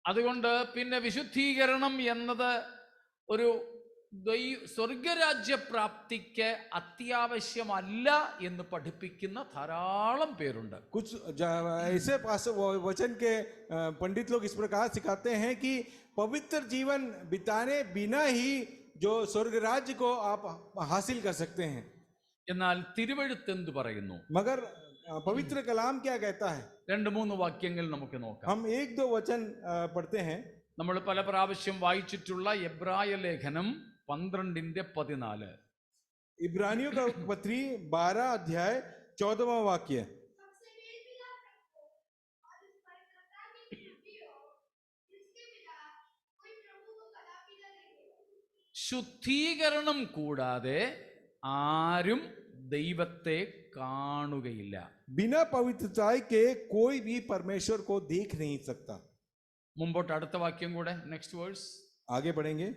അതുകൊണ്ട് പിന്നെ വിശുദ്ധീകരണം എന്നത് ഒരു സ്വർഗരാജ്യ പ്രാപ്തിക്ക് അത്യാവശ്യമല്ല എന്ന് പഠിപ്പിക്കുന്ന ധാരാളം പേരുണ്ട്. कुछ ऐसे वचन के पंडित लोग इस प्रकार सिखाते हैं कि पवित्र जीवन बिताने बिना ही जो स्वर्ग राज्य को आप हासिल कर सकते हैं. എന്നാൽ തിരുവെഴുത്ത് എന്ത് പറയുന്നു? मगर पवित्र कलाम क्या कहता है? 2-3 വാക്യങ്ങൾ നമുക്ക് നോക്കാം. हम 1-2 वचन पढ़ते हैं. നമ്മൾ പല പ്രാവശ്യം വായിച്ചിട്ടുള്ള എബ്രായ ലേഖനം 12:14. इब्रानियों का पत्री 12 अध्याय 14वां वाक्य. ശുദ്ധീകരണം കൂടാതെ ആരും ദൈവത്തെ കാണുകയില്ല. बिना पवित्रता के कोई भी परमेश्वर को देख नहीं सकता. മുമ്പോട്ട് അടുത്ത വാക്യം കൂടെ, നെക്സ്റ്റ് വേഴ്സ്. आगे बढ़ेंगे.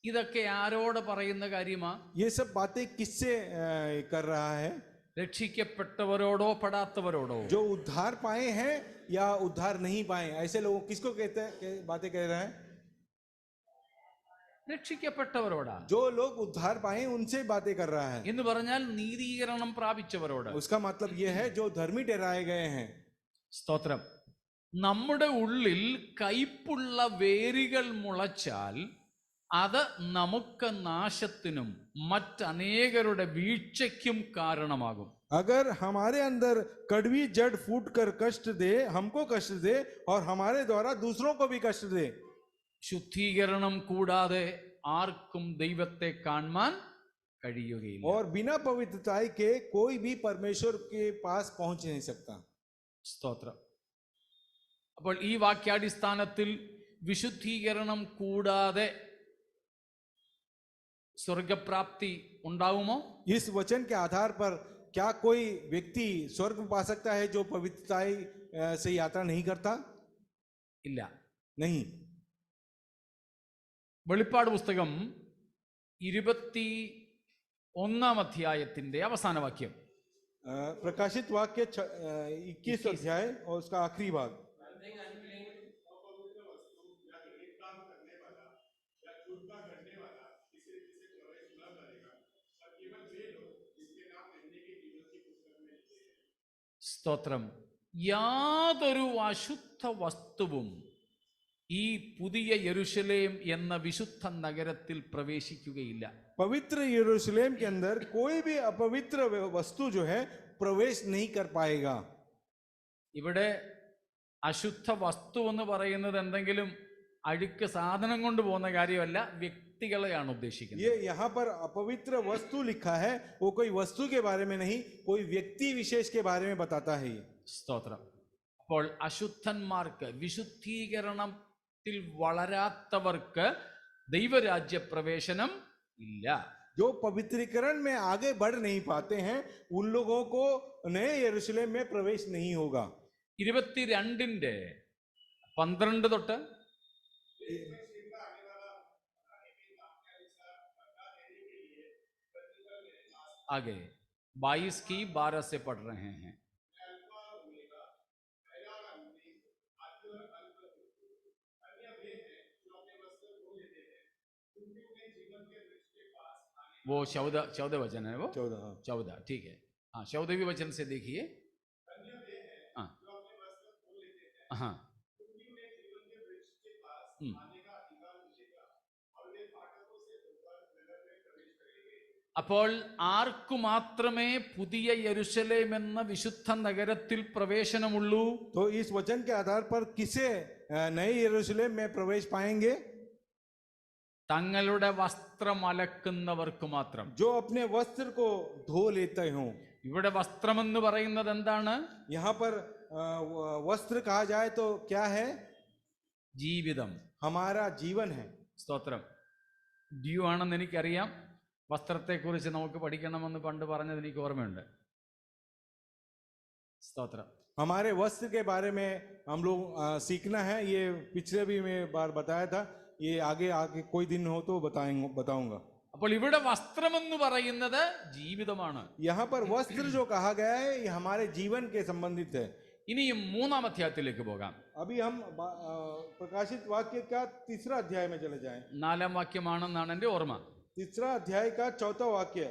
ഇതൊക്കെ ആരോട് പറയുന്ന കാര്യമാ? ये सब बातें किससे कर रहा है? രക്ഷിക്കപ്പെട്ടവരോടോ പെടാത്തവരോടോ? जो उद्धार पाए हैं या उद्धार नहीं पाए, ऐसे लोगों किसको कहते हैं बातें कह रहा है? രക്ഷിക്കപ്പെട്ടവരോടാ. जो लोग उद्धार पाए उनसे बातें कर रहा है. എന്ന് പറഞ്ഞാൽ നീതീകരണം പ്രാപിച്ചവരോട്. उसका मतलब यह है जो धर्मी ठहराए गए हैं. സ്തോത്രം. നമ്മുടെ ഉള്ളിൽ കയ്പുള്ള വേരുകൾ മുളച്ചാൽ അത് നമുക്ക് നാശത്തിനും മറ്റനേകരുടെ വീഴ്ചയ്ക്കും കാരണമാകും. अगर हमारे अंदर कड़वी जड़ फूट कर कष्ट दे, हमको कष्ट दे और हमारे द्वारा दूसरों को भी कष्ट दे. ശുദ്ധീകരണം കൂടാതെ ആർക്കും ദൈവത്തെ കാണാൻ കഴിയുകയില്ല. और बिना पवित्रता के कोई भी परमेश्वर के पास पहुंच नहीं सकता. സ്തോത്രം. അപ്പോൾ ഈ വാക്യാടിസ്ഥാനത്തിൽ വിശുദ്ധീകരണം കൂടാതെ സ്വർഗപ്രാപ്തി ഉണ്ടാവുമോ? इस वचन के आधार पर क्या कोई व्यक्ति स्वर्ग पा सकता है जो पवित्रता से यात्रा नहीं करता? ഇല്ല. नहीं. വെളിപ്പാട് പുസ്തകം 21 അധ്യായത്തിന്റെ അവസാന വാക്യം. प्रकाशित वाक्य 21 अध्याय और उसका आखिरी भाग. സ്തോത്രം. യാതൊരു അശുദ്ധ വസ്തുവും ഈ പുതിയ യെരുശലേം എന്ന വിശുദ്ധ നഗരത്തിൽ പ്രവേശിക്കുകയില്ല. पवित्र यरूशलेम के अंदर कोई भी अपवित्र वस्तु जो है प्रवेश नहीं कर पाएगा. ഇവിടെ അശുദ്ധ വസ്തു എന്ന് പറയുന്നത് എന്തെങ്കിലും അഴുക്ക് സാധനം കൊണ്ട് പോകുന്ന കാര്യമല്ല, വ്യക്തികളെയാണ് ഉദ്ദേശിക്കുന്നത്. ये यहाँ पर अपवित्र वस्तु लिखा है, वो कोई वस्तु के बारे में नहीं, कोई व्यक्ति विशेष के बारे में बताता है ये। സ്തോത്രം. അപ്പോൾ അശുദ്ധന്മാർക്ക്, വിശുദ്ധീകരണത്തിൽ വളരാത്തവർക്ക് ദൈവരാജ്യ പ്രവേശനം ഇല്ല. जो पवित्रीकरण में आगे बढ़ नहीं पाते हैं, उन लोगों को नए यरूशलेम में प्रवेश नहीं होगा. 22:12 തൊട്ട് आगे 22 की 12 से पढ़ रहे हैं. वो 14 वचन है, वो 14, ठीक है. हाँ, 14वें वचन से देखिए. हाँ हाँ. അപ്പോൾ ആർക്കു മാത്രമേ പുതിയ യെരുശലേം എന്ന വിശുദ്ധ നഗരത്തിൽ പ്രവേശനമുള്ളൂ? तो इस वचन के आधार पर किसे नए यरूशलेम में प्रवेश पाएंगे? തങ്ങളുടെ വസ്ത്രം അലക്കുന്നവർക്ക് മാത്രം. जो अपने वस्त्र को धो लेते हों. ഇവിടെ വസ്ത്രമെന്ന് പറയുന്നത് എന്താണ്? यहाँ पर वस्त्र कहा जाए तो क्या है? ജീവിതം, हमारा जीवन है. സ്തോത്രം. ഡ്യൂ ആണെന്ന് എനിക്കറിയാം. വസ്ത്രത്തെക്കുറിച്ച് നമുക്ക് പഠിക്കണമെന്ന് പണ്ട് പറഞ്ഞത് എനിക്ക് ഓർമ്മയുണ്ട്. സ്തോത്രം. हमारे वस्त्र के बारे में हम लोग सीखना है. ये पिछले भी मैं बार बताया था. ये आगे कोई दिन हो तो बताऊंगा. അപ്പോൾ ഇവിടെ വസ്ത്രമെന്ന് പറയുന്നത് ജീവിതമാണ്. यहाँ पर वस्त्र जो कहा गया है, ये हमारे जीवन के संबंधित है. ഇനിയും 3-ാം അധ്യായത്തിലേക്ക് പോകാം. अभी हम प्रकाशित वाक्य का 3रा अध्याय में चले जाएं. 4-ാം വാക്യമാണെന്നാണ് എൻ്റെ ഓർമ്മ. 3रा अध्याय का 4था वाक्य.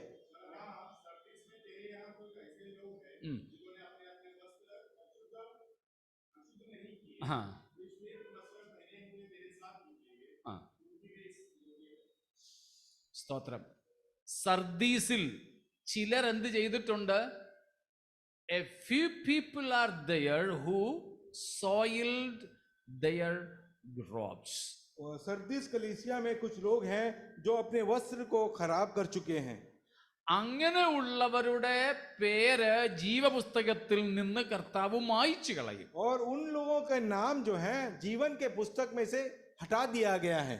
हाँ സ്തോത്രം. സർദീസിൽ ചിലർ എന്ത് ചെയ്തിട്ടുണ്ട്? A few people are there who soiled their robes. Sardis कलीसिया में कुछ लोग हैं जो अपने वस्त्र को खराब कर चुके हैं. അങ്ങനെ ഉള്ളവരുടെ പേര് ജീവപുസ്തകത്തിൽ നിന്ന് കർത്താവ് മായ്ച്ചു കളയും. और उन लोगों का नाम जो है जीवन के पुस्तक में से हटा दिया गया है.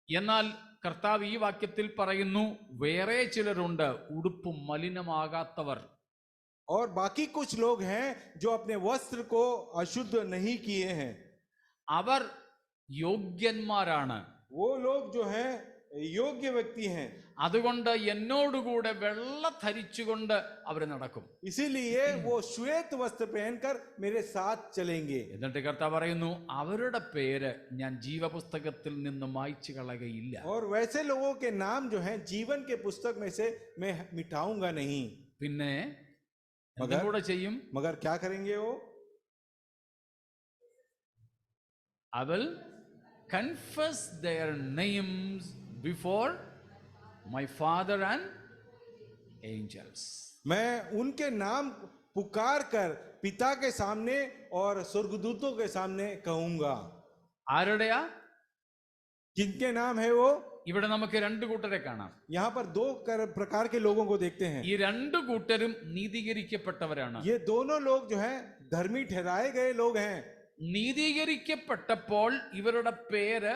എന്നാൽ കർത്താവ് ഈ വാക്യത്തിൽ പറയുന്നു, വേറെ ചിലരുണ്ട് ഉടുപ്പ് മലിനമാകാത്തവർ. और बाकी कुछ लोग हैं जो अपने वस्त्र को अशुद्ध नहीं किए हैं. അവർ യോഗ്യന്മാരാണ്. वो लोग जो हैं योग्य व्यक्ति हैं. അതുകൊണ്ട് എന്നോടുകൂടെ വെള്ള ധരിച്ചുകൊണ്ട് അവർ നടക്കും. इसीलिए वो श्वेत वस्त्र पहनकर मेरे साथ चलेंगे. എന്നിട്ട് കർത്താവ് പറയുന്നു, അവരുടെ പേര് ഞാൻ ജീവപുസ്തകത്തിൽ നിന്ന് മായ്ച്ചു കളയുകയില്ല. और वैसे लोगों के नाम जो हैं जीवन के पुस्तक में से मैं मिटाऊंगा नहीं. പിന്നെ കൂടെ ചെയ്യും? मगर क्या करेंगे वो? I will confess their names before my Father and angels. मैं उनके नाम पुकार कर पिता के सामने और स्वर्गदूतों के सामने कहूंगा. ആരുടെയാ? किनके नाम है वो? ഇവിടെ നമുക്ക് 2 കൂട്ടരെ കാണാം. यहाँ पर 2 प्रकार के लोगों को देखते हैं. ഈ 2 കൂട്ടരും നീതീകരിക്കപ്പെട്ടവരാണ്. ये दोनों लोग जो हैं धर्मी ठहराए गए लोग हैं. നീതീകരിക്കപ്പെട്ടപ്പോൾ ഇവരുടെ പേര്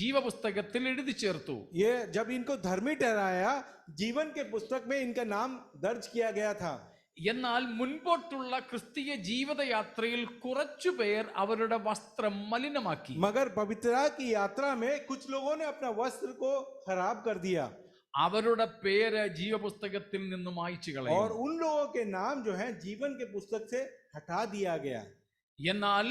ജീവപുസ്തകത്തിൽ എഴുതി ചേർത്തു. ये जब इनको धर्मी ठहराया, जीवन के पुस्तक में इनका नाम दर्ज किया गया था. എന്നാൽ മുൻപോട്ടുള്ള ക്രിസ്തീയ ജീവിതയാത്രയിൽ കുറച്ചു പേർ അവരുടെ വസ്ത്രം മലിനമാക്കി. मगर पवित्रता की यात्रा में कुछ लोगों ने अपना वस्त्र को खराब कर दिया. അവരുടെ പേര് ജീവപുസ്തകത്തിൽ നിന്ന് മായ്ച്ചു കളഞ്ഞു. और उन लोगों के नाम जो है जीवन के पुस्तक से हटा दिया गया. എന്നാൽ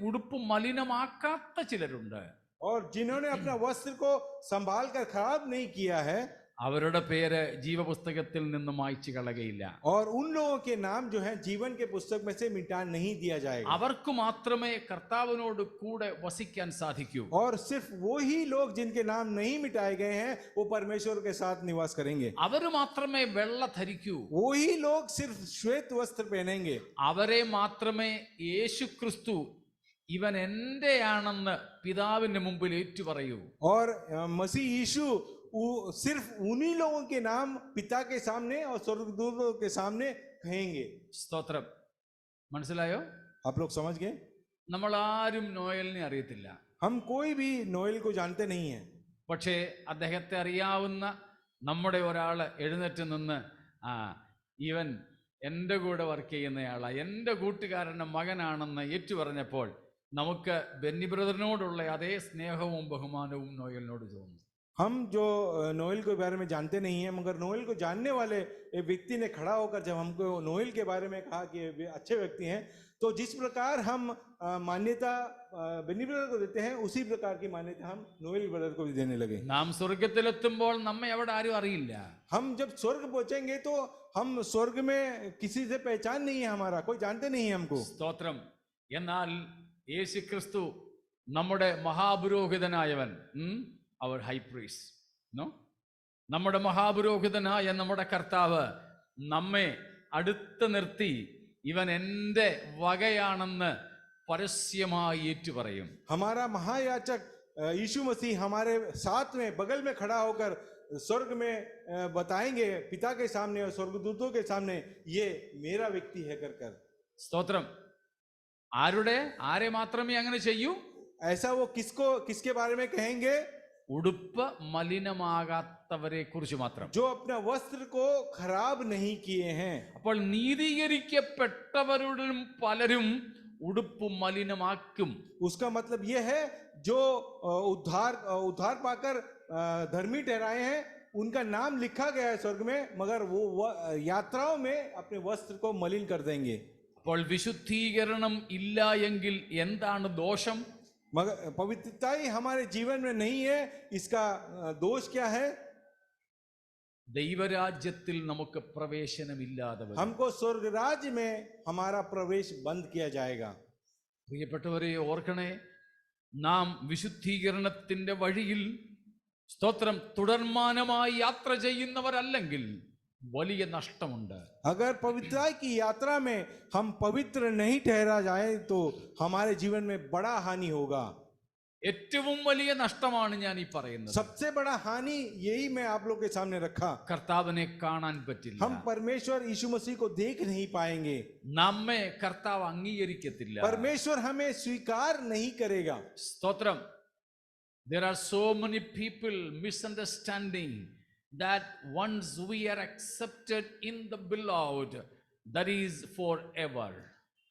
ഉടുപ്പ് മലിനമാക്കാത്ത ചിലരുണ്ട്. और जिन्होंने अपना वस्त्र को संभाल कर खराब नहीं किया है, അവരുടെ പേര് ജീവപുസ്തകത്തിൽ നിന്ന് മായ്ച്ചു കളയുകയില്ല. और उन लोगों के नाम जो है जीवन के पुस्तक में से मिटा नहीं दिया जाएगा. അവർക്ക് മാത്രമേ കർത്താവിനോട് കൂടെ വസിക്കാൻ സാധിക്കൂ. और सिर्फ वो ही लोग जिनके नाम नहीं मिटाए गए हैं वो परमेश्वर के साथ निवास करेंगे. അവര് മാത്രമേ വെള്ള ധരിക്കൂ. वो ही लोग सिर्फ श्वेत वस्त्र पहनेंगे. അവരെ മാത്രമേ യേശു ക്രിസ്തു ഇവൻ എന്റെയാണെന്ന് പിതാവിന്റെ മുമ്പിൽ ഏറ്റുപറയൂ. और मसीह यीशु सिर्फ उन्हीं लोगों के नाम पिता के सामने और स्वर्गदूतों के सामने कहेंगे. സ്തോത്രം. മനസ്സിലായോ? आप लोग समझ गए? നമ്മൾ ആരും നോയലിനെ അറിയത്തില്ല. हम कोई भी नोएल को जानते नहीं हैं. പക്ഷേ അദ്ദേഹത്തെ അറിയാവുന്ന നമ്മുടെ ഒരാൾ എഴുന്നേറ്റ് നിന്ന് ഇവൻ എൻ്റെ കൂടെ വർക്ക് ചെയ്യുന്നയാളാ, എൻ്റെ കൂട്ടുകാരൻ്റെ മകനാണെന്ന് ഏറ്റുപറഞ്ഞപ്പോൾ നമുക്ക് ബെന്നി ബ്രദറിനോടുള്ള അതേ സ്നേഹവും ബഹുമാനവും നോയലിനോട് തോന്നുന്നു. हम जो नोएल के बारे में जानते नहीं हैं, मगर नोएल को जानने वाले एक व्यक्ति ने खड़ा होकर जब हमको नोएल के बारे में कहा कि वे अच्छे व्यक्ति हैं, तो जिस प्रकार हम मान्यता बेनी ब्रदर को देते हैं, उसी प्रकार की मान्यता हम नोएल ब्रदर को भी देने लगे. നാം സ്വർഗത്തിലെത്തുമ്പോൾ നമ്മെ അവിടെ ആരും അറിയില്ല. हम जब स्वर्ग पहुंचेंगे तो हम स्वर्ग में किसी से पहचान नहीं है, हमारा कोई जानते नहीं है हमको. സ്തോത്രം. എന്നാൽ യേശു ക്രിസ്തു നമ്മുടെ മഹാപുരോഹിതനായവൻ, അവർ ഹൈ പ്രീസ്റ്റ്, നമ്മുടെ മഹാപുരോഹിതനായ നമ്മുടെ കർത്താവ് നമ്മെ അടുത്ത് നിർത്തി ഇവൻ എൻ്റെ വകയാണെന്ന് പരസ്യമായി ഏറ്റുപറയും. हमारा महायाजक यीशु मसीह हमारे साथ में बगल में खड़ा होकर स्वर्ग में बताएंगे पिता के सामने और स्वर्गदूतों के सामने, ये मेरा व्यक्ति है कर कर. സ്തോത്രം. ആരെ മാത്രമേ അങ്ങനെ ചെയ്യൂ? ऐसा वो किसके बारे में कहेंगे? ഉടുപ്പ് മലിനമാകാത്തവരെ കുറിച്ച് മാത്രം. जो अपना वस्त्र को खराब नहीं किए हैं. അപ്പോൾ നീതീകരിക്കപ്പെട്ടവരുടെ പലരും ഉടുപ്പ് മലിനമാക്കും. उसका मतलब ये है जो उद्धार पाकर धर्मी ठहराए हैं, उनका नाम लिखा गया है स्वर्ग में, मगर वो यात्राओं में अपने वस्त्र को मलिन कर देंगे. അപ്പോൾ വിശുദ്ധീകരണം ഇല്ല എങ്കിൽ എന്താണ് ദോഷം? मगर पवित्रता ही हमारे जीवन में नहीं है, इसका दोष क्या है? ദൈവരാജ്യത്തിൽ നമുക്ക് പ്രവേശനമില്ലാതെ വരും. हमको स्वर्ग राज्य में हमारा प्रवेश बंद किया जाएगा. പ്രിയപ്പെട്ടവരെ ഓർക്കണേ, നാം വിശുദ്ധീകരണത്തിന്റെ വഴിയിൽ സ്തോത്രം തുടർമാനമായി യാത്ര ചെയ്യുന്നവരല്ലെങ്കിൽ വലിയ നഷ്ടമുണ്ട്. अगर पवित्रता की यात्रा में हम पवित्र नहीं ठहरा जाए तो हमारे जीवन में बड़ा हानि होगा. ഏറ്റവും വലിയ നഷ്ടമാണ് ഞാൻ ഈ പറയുന്നത്. सबसे बड़ा हानि यही मैं आप लोग के सामने रखा. കർത്താവിനെ കാണാൻ പറ്റില്ല. हम परमेश्वर यीशु मसीह को देख नहीं पाएंगे. നമ്മെ കർത്താവ് അംഗീകരിക്കത്തില്ല. परमेश्वर हमें स्वीकार नहीं करेगा. സ്തോത്രം. There are so many people misunderstanding that once we are accepted in the beloved, that is forever.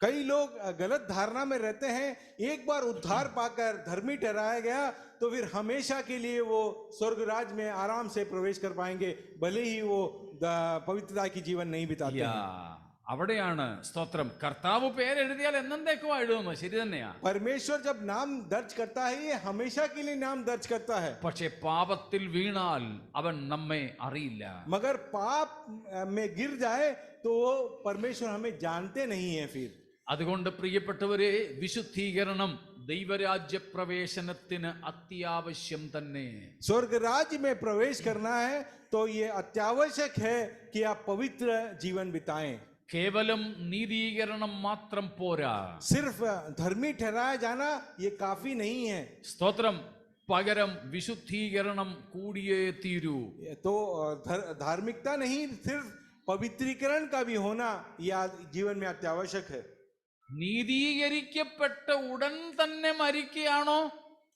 कई लोग गलत धारणा में रहते हैं, एक बार उद्धार पाकर धर्मी ठहराया गया तो फिर हमेशा के लिए वो स्वर्ग राज में आराम से प्रवेश कर पाएंगे, भले ही वो पवित्रता की जीवन नहीं बिताते हैं. അവിടെയാണ് സ്തോത്രം. കർത്താവ് പേരെഴുതിയാൽ എന്നേക്കും എഴുതുന്നു, ശരി തന്നെയാ. परमेश्वर जब नाम दर्ज करता है, ये हमेशा के लिए नाम दर्ज करता है. പക്ഷേ പാപത്തിൽ വീണാൽ അവൻ നമ്മെ അറിയില്ല. मगर पाप में गिर जाए तो वो परमेश्वर हमें जानते नहीं है फिर. അതുകൊണ്ട് പ്രിയപ്പെട്ടവരെ, വിശുദ്ധീകരണം ദൈവരാജ്യ പ്രവേശനത്തിന് അത്യാവശ്യം തന്നെ. स्वर्ग राज्य में प्रवेश करना है तो ये अत्यावश्यक है कि आप पवित्र जीवन बिताएं. കേവലം നീതീകരണം മാത്രം പോരാ. सिर्फ धर्मी ठहराया जाना ये काफी नहीं है. സ്തോത്രം. പകരം വിശുദ്ധീകരണം കൂടിയേ തീരൂ. तो धार्मिकता नहीं, सिर्फ पवित्रीकरण का भी होना यह जीवन में अत्यावश्यक है. നീതീകരിക്കപ്പെട്ട ഉടൻ തന്നെ മരിക്കുകയാണോ,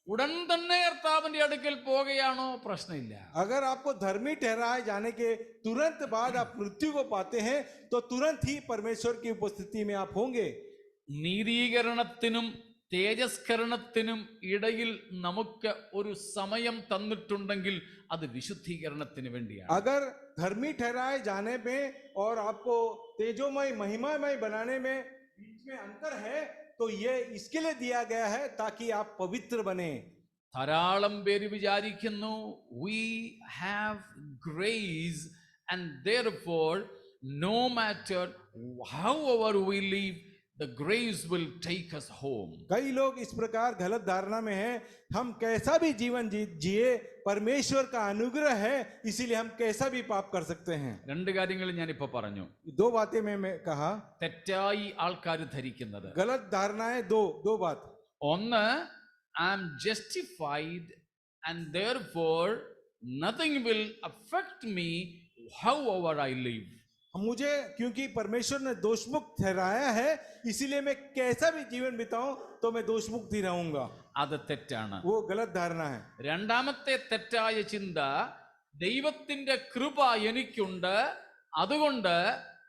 ഉടൻ തന്നെ കർത്താവിന്റെ അടുക്കൽ പോകുകയാണോ, പ്രശ്നമില്ല. अगर आपको धर्मी ठहराए जाने के तुरंत बाद आप मृत्यु को पाते हैं तो तुरंत ही परमेश्वर की उपस्थिति में आप होंगे. നീതീകരണത്തിനും തേജസ്കരണത്തിനും ഇടയിൽ നമുക്ക് ഒരു സമയം തന്നിട്ടുണ്ടെങ്കിൽ അത് വിശുദ്ധീകരണത്തിന് വേണ്ടിയാണ്. अगर धर्मी ठहराए जाने में और आपको तेजोमय महिमामय बनाने में बीच में अंतर है, तो ये इसके लिए दिया गया है ताकि आप पवित्र बने. ധാരാളം പേര് വിചാരിക്കുന്നു we have grace and therefore no matter however we live the grace will take us home. कई लोग इस प्रकार गलत धारणा में हैं, हम कैसा भी जीवन जिए परमेश्वर का अनुग्रह है, इसीलिए हम कैसा भी पाप कर सकते हैं. രണ്ട് കാര്യങ്ങൾ ഞാൻ ഇപ്പൊ പറഞ്ഞു. दो बातें मैं कहा. തെറ്റായി ആൾക്കാർ ധരിക്കുന്നത്, गलत धारणाएं दो बात. ഒന്ന്, I am justified and therefore nothing will affect me however I live. मुझे क्योंकि परमेश्वर ने दोषमुक्त ठहराया है, इसीलिए मैं कैसा भी जीवन बिताऊं तो मैं दोषमुक्त ही रहूंगा। അത് തെറ്റാണ്. वो गलत धारणा है। രണ്ടാമത്തെ തെറ്റായ ചിന്ത, ദൈവത്തിന്റെ കൃപ എനിക്കുണ്ട്, അതുകൊണ്ട്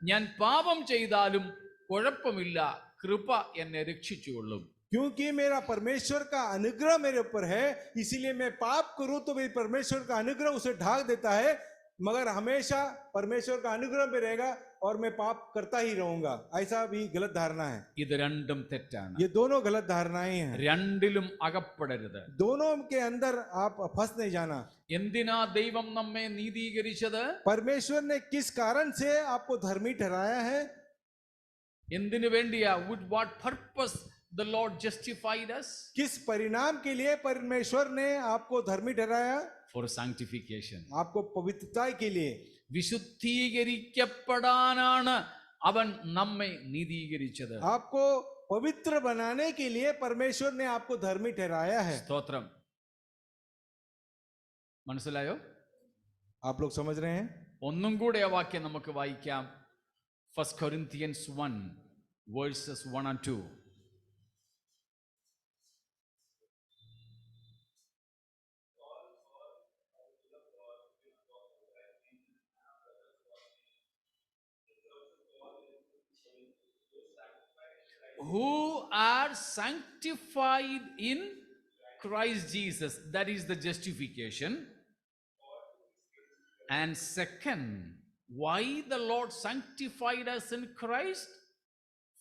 ഞാൻ പാപം ചെയ്താലും കുഴപ്പമില്ല, കൃപ എന്നെ രക്ഷിച്ചുകൊള്ളും. क्योंकि मेरा परमेश्वर का अनुग्रह मेरे ऊपर है, इसीलिए मैं पाप करूं तो मेरी परमेश्वर का अनुग्रह उसे ढाक देता है, मगर हमेशा परमेश्वर का अनुग्रह में रहेगा और मैं पाप करता ही रहूंगा, ऐसा भी गलत धारणा है। ഇത് രണ്ടും തെറ്റാണ്. ये दोनों गलत धारणाएं हैं। രണ്ടിലും അകപ്പെടരുത്. दोनों के अंदर आप फंस नहीं जाना। എന്തിനാ ദൈവം നമ്മെ നീതീകരിച്ചത്? परमेश्वर ने किस कारण से आपको धर्मी ठहराया है? എന്തിനു വേണ്ടിയാ? with what purpose the Lord justified us? किस परिणाम के लिए परमेश्वर ने आपको धर्मी ठहराया? for sanctification. आपको पवित्रता के लिए। വിശുദ്ധീകരിക്കപ്പെടാനാണ് അവൻ നമ്മെ നീതീകരിച്ചത്. आपको पवित्र बनाने के लिए परमेश्वर ने आपको धर्मी ठहराया है। സ്തോത്രം. മനസ്സിലായോ? आप लोग समझ रहे हैं? ഒന്നും കൂടെ ആ വാക്യം നമുക്ക് വായിക്കാം. 1 Corinthians 1 verses 1 and 2. Who are sanctified in Christ Jesus, that is the justification. And second, why the Lord sanctified us in Christ?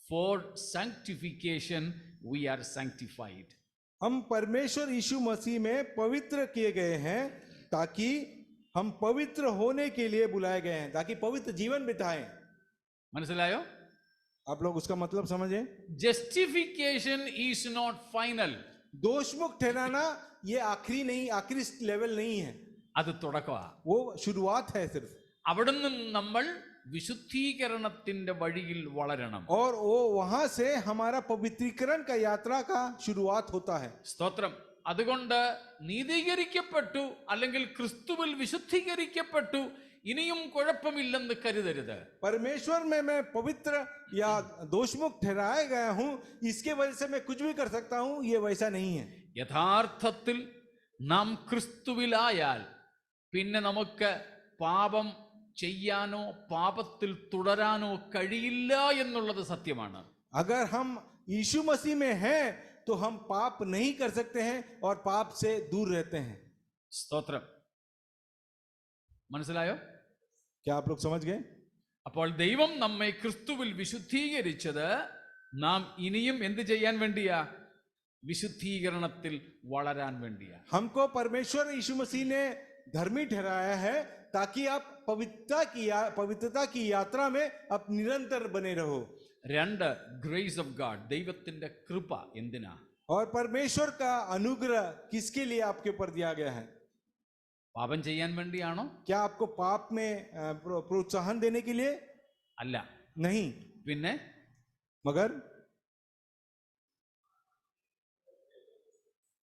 For sanctification we are sanctified. हम परमेश्वर यीशु मसीह में पवित्र किए गए हैं, ताकि हम पवित्र होने के लिए बुलाए गए हैं, ताकि पवित्र जीवन बिताएं। മനസ്സിലായോ? आप लोग उसका मतलब समझें। Justification is not final. दोषमुक्त ठहराना ये आखिरी नहीं, आखिरी लेवल नहीं है, അത് തുടക്കമാ. वो शुरुआत है सिर्फ। അവിടുന്ന് നമ്മൾ വിശുദ്ധീകരണത്തിന്റെ വഴിയിൽ വളരണം. और वो वहां से हमारा पवित्रीकरण का यात्रा का शुरुआत होता है। സ്തോത്രം. അതുകൊണ്ട് നീതീകരിക്കപ്പെട്ടു അല്ലെങ്കിൽ ക്രിസ്തുവിൽ വിശുദ്ധീകരിക്കപ്പെട്ടു, ഇനിയും കുഴപ്പമില്ലെന്ന് കരുതരുത്. परमेश्वर में मैं पवित्र या दोषमुक्त ठहराया गया हूं, इसके वजह से मैं कुछ भी कर सकता हूं, ये वैसा नहीं है। യഥാർത്ഥത്തിൽ നാം ക്രിസ്തുവിലായാൽ പിന്നെ നമുക്ക് പാപം ചെയ്യാനോ പാപത്തിൽ തുടരാനോ കഴിയില്ല എന്നുള്ളത് സത്യമാണ്. अगर हम यीशु मसीह में हैं तो हम पाप नहीं कर सकते हैं और पाप से दूर रहते हैं। സ്തോത്രം. മനസ്സിലായോ? क्या आप लोग समझ गए? അപ്പോൾ ദൈവം നമ്മെ ക്രിസ്തുവിൽ വിശുദ്ധീകരിച്ചത് നാം ഇനിയും എന്ത് ചെയ്യാൻ വേണ്ടിയാ? വിശുദ്ധീകരണത്തിൽ വളരാൻ വേണ്ടിയാ. हमको परमेश्वर यीशु मसीह ने धर्मी ठहराया है, ताकि आप पवित्रता की यात्रा में आप निरंतर बने रहो। രണ്ട്, ഗ്രേസ് ഓഫ് ഗാഡ്, ദൈവത്തിന്റെ കൃപ എന്തിനാ? और परमेश्वर का अनुग्रह किसके लिए आपके ऊपर दिया गया है? പാപം ചെയ്യാൻ വേണ്ടിയാണോ? क्या आपको पाप में प्रोत्साहन देने के लिए? അല്ല. नहीं। പിന്നെ मगर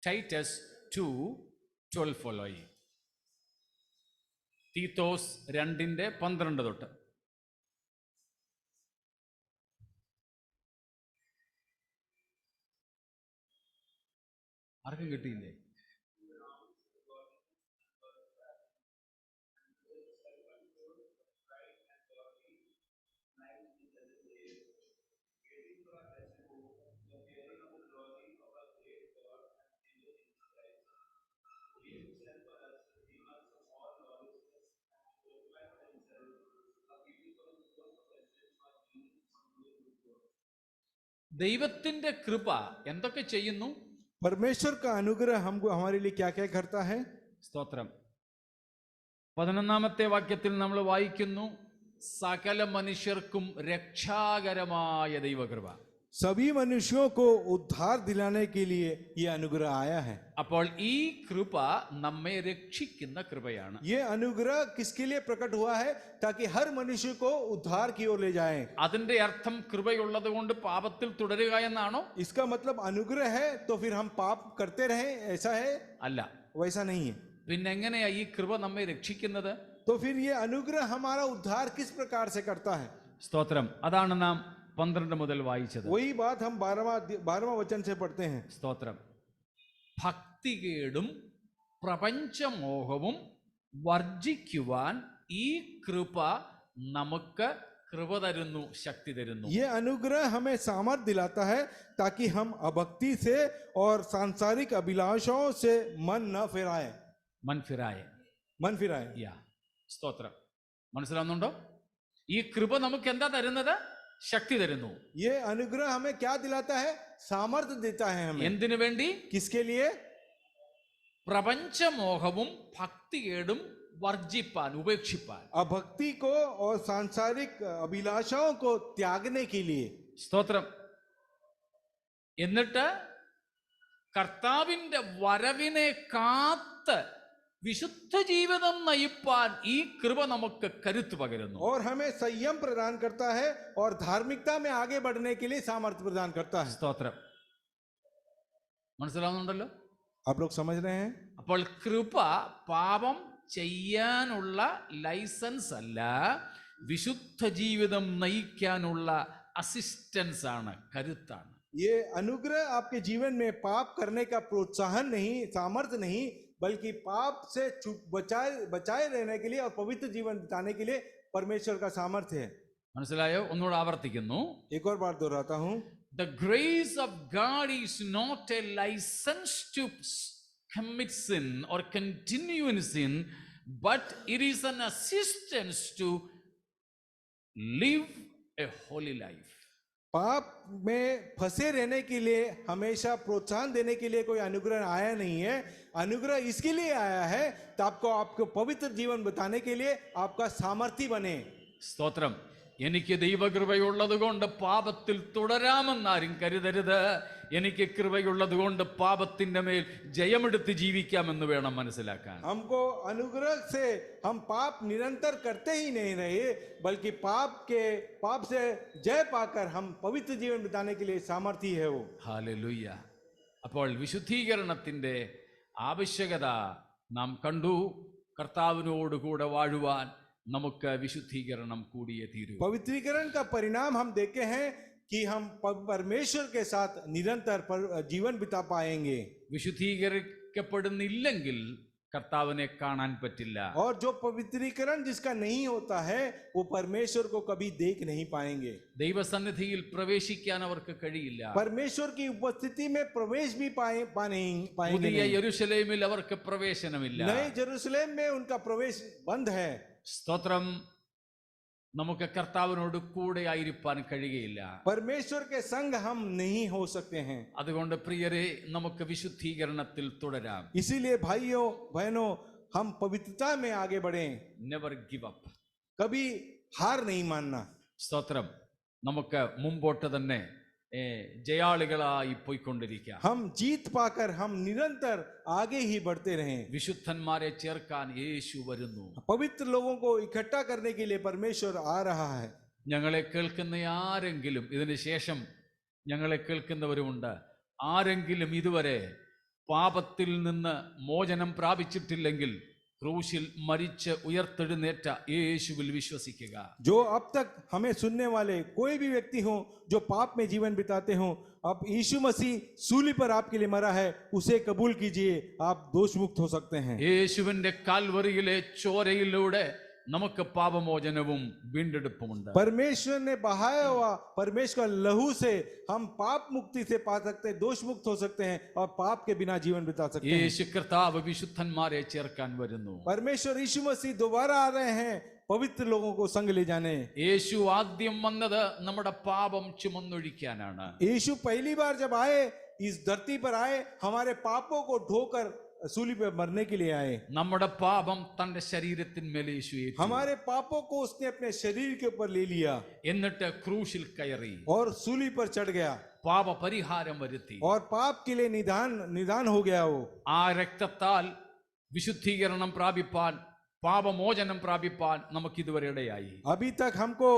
ടൈറ്റസ് 2:12 ഫോളോയിങ്. തീത്തോസ് 2:12 തൊട്ട്. ആർക്കും കിട്ടിയില്ലേ? ദൈവത്തിന്റെ കൃപ എന്തൊക്കെ ചെയ്യുന്നു? परमेश्वर का अनुग्रह हमको हमारे लिए क्या क्या करता है? സ്തോത്രം. 11-ാമത്തെ വാക്യത്തിൽ നമ്മൾ വായിക്കുന്നു, സകല മനുഷ്യർക്കും രക്ഷാകരമായ ദൈവകൃപ. सभी मनुष्यों को उद्धार दिलाने के लिए ये अनुग्रह आया है। അപ്പോൾ ഈ കൃപ നമ്മെ രക്ഷിക്കുന്ന കൃപയാണ്. ये अनुग्रह किसके लिए प्रकट हुआ है? ताकि हर मनुष्य को उद्धार की ओर ले जाए। അതിന്റെ അർത്ഥം കൃപയുള്ളത് കൊണ്ട് പാപത്തിൽ തുടരുക എന്നാണോ? इसका मतलब अनुग्रह है तो फिर हम पाप करते रहें, ऐसा है? അല്ല. वैसा नहीं है। പിന്നെ എങ്ങനെയാ ഈ കൃപ നമ്മെ രക്ഷിക്കുന്നത്? तो फिर ये अनुग्रह हमारा उद्धार किस प्रकार से करता है? സ്തോത്രം. അതാണ് നാം 12 മുതൽ വായിച്ചത്. वही बात हम 12वां वचन से पढ़ते हैं। സ്തോത്രം. ഭക്തികേടും പ്രപഞ്ചമോഹവും വർജിക്കുവാൻ ഈ കൃപ നമുക്ക് കൃപ തരുന്നു, ശക്തി തരുന്നു. ये अनुग्रह हमें सामर्थ दिलाता है ताकि हम अभक्ति से और सांसारिक अभिलाषाओं से मन न फिराए। मन फिराए। യാ. സ്തോത്രം. മനസ്സിലാവുന്നുണ്ടോ? ഈ കൃപ നമുക്ക് എന്താ തരുന്നത്? ശക്തി തരുന്നു. ये अनुग्रह हमें क्या दिलाता है? सामर्थ देता है हमें। എന്തിനു വേണ്ടി? किसके लिए? പ്രപഞ്ചമോഹവും ഭക്തികേടും വർജിപ്പാൻ, ഉപേക്ഷിപ്പാൻ. अभक्ति को और सांसारिक अभिलाषाओं को त्यागने के लिए. സ്തോത്രം. എന്നിട്ട് കർത്താവിന്റെ വരവിനെ കാത്ത് വിശുദ്ധ ജീവിതം നയിപ്പാൻ ഈ കൃപ നമുക്ക് കരുത്ത് പകരുന്നു. और हमें संयम प्रदान करता है और धार्मिकता में आगे बढ़ने के लिए सामर्थ्य प्रदान करता है. സ്തോത്രം. മനസ്സിലാവുന്നുണ്ടല്ലോ? आप लोग समझ रहे हैं? അപ്പോൾ കൃപ പാപം ചെയ്യാനുള്ള ലൈസൻസ് അല്ല, വിശുദ്ധ ജീവിതം നയിക്കാനുള്ള അസിസ്റ്റൻസ് ആണ്, കരുത്താണ്. ये अनुग्रह आपके जीवन में पाप करने का प्रोत्साहन नहीं, सामर्थ्य नहीं, बल्कि पाप से बचाए रहने के लिए और पवित्र जीवन बिताने के लिए परमेश्वर का सामर्थ्य है. മനസ്സിലായോ? ഒന്നുകൂടെ ആവർത്തിക്കുന്നു. एक और बार दोहराता हूं. The grace of God is not a license to commit sin or continue in sin, but it is an assistance to live a holy life. पाप में फंसे रहने के लिए हमेशा प्रोत्साहन देने के लिए कोई अनुग्रह आया नहीं है. अनुग्रह इसके लिए आया है तो आपको पवित्र जीवन बताने के लिए आपका सामर्थ्य बने. സ്തോത്രം. എനിക്ക് ദൈവകൃപയുള്ളത് കൊണ്ട് പാപത്തിൽ തുടരാമെന്നാരും കരുതരുത്. എനിക്ക് കൃപയുള്ളത് കൊണ്ട് പാപത്തിന്റെ മേൽ ജയമെടുത്ത് ജീവിക്കാമെന്ന് വേണം മനസ്സിലാക്കാൻ. हमको अनुग्रह से हम पाप निरंतर करते ही नहीं रहे, बल्कि पाप से जय पाकर हम पवित्र जीवन बिताने के लिए सामर्थ्य है वो. ഹല്ലേലൂയ. അപ്പോൾ വിശുദ്ധീകരണത്തിന്റെ ആവശ്യകത നാം കണ്ടു. കർത്താവിനോടുകൂടെ വാഴുവാൻ നമുക്ക് വിശുദ്ധീകരണം കൂടിയേ തീരൂ. पवित्रीकरण का परिणाम हम देखे हैं कि हम परमेश्वर के साथ निरंतर जीवन बिता पाएंगे. വിശുദ്ധീകരിക്കപ്പെടുന്നില്ലെങ്കിൽ കർത്താവിനെ കാണാൻ പറ്റില്ല. और जो पवित्रीकरण जिसका नहीं होता है वो परमेश्वर को कभी देख नहीं पाएंगे. ദൈവസന്നിധിയിൽ പ്രവേശിക്കാൻ അവർക്ക് കഴിയില്ല. परमेश्वर की उपस्थिति में प्रवेश भी पाएंगे പുതിയ नहीं. യെരൂശലേമിൽ അവർക്ക് പ്രവേശനമില്ല. नए जेरूसलेम में उनका प्रवेश बंद है. സ്തോത്രം. നമുക്ക് കർത്താവിനോട് കൂടെ ആയിരിക്കാൻ കഴിയുകയില്ല. परमेश्वर के संग हम नहीं हो सकते हैं. അതുകൊണ്ട് പ്രിയരെ, നമുക്ക് വിശുദ്ധീകരണത്തിൽ തുടരാം. इसीलिए भाइयों बहनों, हम पवित्रता में आगे बढ़ें. Never give up. कभी हार नहीं मानना. സ്തോത്രം. നമുക്ക് മുമ്പോട്ട് തന്നെ ജയാളികളായി പോയിക്കൊണ്ടിരിക്കാം. हम जीत पाकर हम निरंतर आगे ही बढ़ते रहें. വിശുദ്ധന്മാരെ ചേർക്കാൻ യേശു വരുന്നു. पवित्र लोगों को इकट्ठा करने के लिए परमेश्वर आ रहा है. ഞങ്ങളെ കേൾക്കുന്ന ആരെങ്കിലും, ഇതിന് ശേഷം ഞങ്ങളെ കേൾക്കുന്നവരുമുണ്ട്, ആരെങ്കിലും ഇതുവരെ പാപത്തിൽ നിന്ന് മോചനം പ്രാപിച്ചിട്ടില്ലെങ്കിൽ ക്രൂശിൽ മരിച്ച് ഉയർത്തെഴുന്നേറ്റ യേശുവിൽ വിശ്വസിക്കുക. जो अब तक हमें सुनने वाले कोई भी व्यक्ति हो जो पाप में जीवन बिताते हो, अब यीशु मसीह सूली पर आपके लिए मरा है, उसे कबूल कीजिए, आप दोष मुक्त हो सकते हैं. യേശുവിന്റെ കാൽവറിയിലെ ചോരയിലൂടെ നമുക്ക് പാപമോചനവും വീണ്ടെടുപ്പുമുണ്ട്. परमेश्वर ने बहाया हुआ परमेश्वर का लहू से हम पाप मुक्ति से पा सकते हैं, दोष मुक्त हो सकते हैं और पाप के बिना जीवन बिता सकते हैं. യേശു കർത്താവ് വിശുദ്ധന്മാരെ ചേർക്കാൻ വരുന്നു. परमेश्वर यीशु मसीह दोबारा आ रहे हैं पवित्र लोगों को संग ले जाने. യേശു ആദ്യം വന്നത് നമ്മുടെ പാപം ചുമന്നൊഴിക്കാനാണ്. यीशु पहली बार जब आए, इस धरती पर आए, हमारे पापों को ढोकर सूली पे मरने के लिए आए। നമ്മുടെ പാപം തന്റെ ശരീരത്തിന്മേൽ യേശു ഏറ്റു. हमारे पापों को उसने अपने शरीर के ऊपर ले लिया എന്നിട്ട് ക്രൂശിൽ കയറി और सूली पर चढ़ गया പാപ പരിഹാരം വരുത്തി. और पाप के लिए निदान हो गया वो। ആ രക്തത്താൽ വിശുദ്ധീകരണം പ്രാപിപ്പാൻ, പാപമോചനം പ്രാപിപ്പാൻ നമുക്ക് ഇതുവരെ ഇടയായി. अभी तक हमको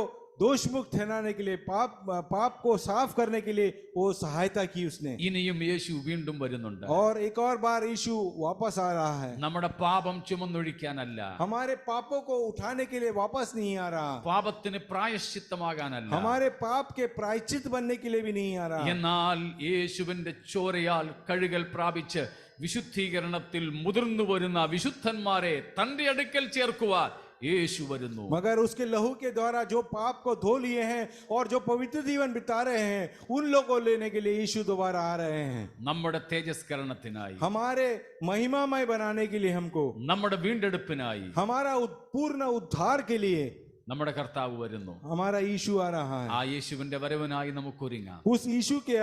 दोष मुक्त ठहराने के लिए, पाप को साफ करने के लिए वो सहायता की उसने। ഇനിയും യേശു വീണ്ടും വരുന്നുണ്ട്. और एक और बार यीशु वापस आ रहा है। നമ്മുടെ പാപം ചുമന്നൊഴിക്കാനല്ല, हमारे पापों को उठाने के लिए वापस नहीं आ रहा, പാപത്തിന് പ്രായശ്ചിത്തമാകാനല്ല, हमारे पाप के प्रायश्चित बनने के लिए भी नहीं आ रहा। എന്നാൽ യേശുവിന്റെ ചോരയാൽ കഴുകൽ പ്രാപിച്ച് വിശുദ്ധീകരണത്തിൽ മുതിർന്നു വരുന്ന വിശുദ്ധന്മാരെ തന്റെ അടുക്കൽ ചേർക്കുവാൻ യേശു വരുന്നു. मगर उसके लहू के द्वारा जो पाप को धो लिए हैं और जो पवित्र जीवन बिता रहे हैं, उन लोगों को लेने के लिए यीशु दोबारा आ रहे हैं। നമ്മുടെ തേജസ്കരണത്തിനായി, हमारे महिमामय बनाने के लिए, हमको നമ്മുടെ വീണ്ടെടുപ്പിനായി हमारा पूर्ण उद्धार के लिए നമ്മുടെ കർത്താവ് വരുന്നു. हमारा यीशु आ रहा है। ആ യേശുവിന്റെ വരവിനായി നമുക്ക് ഒരുങ്ങാം. उस यीशु के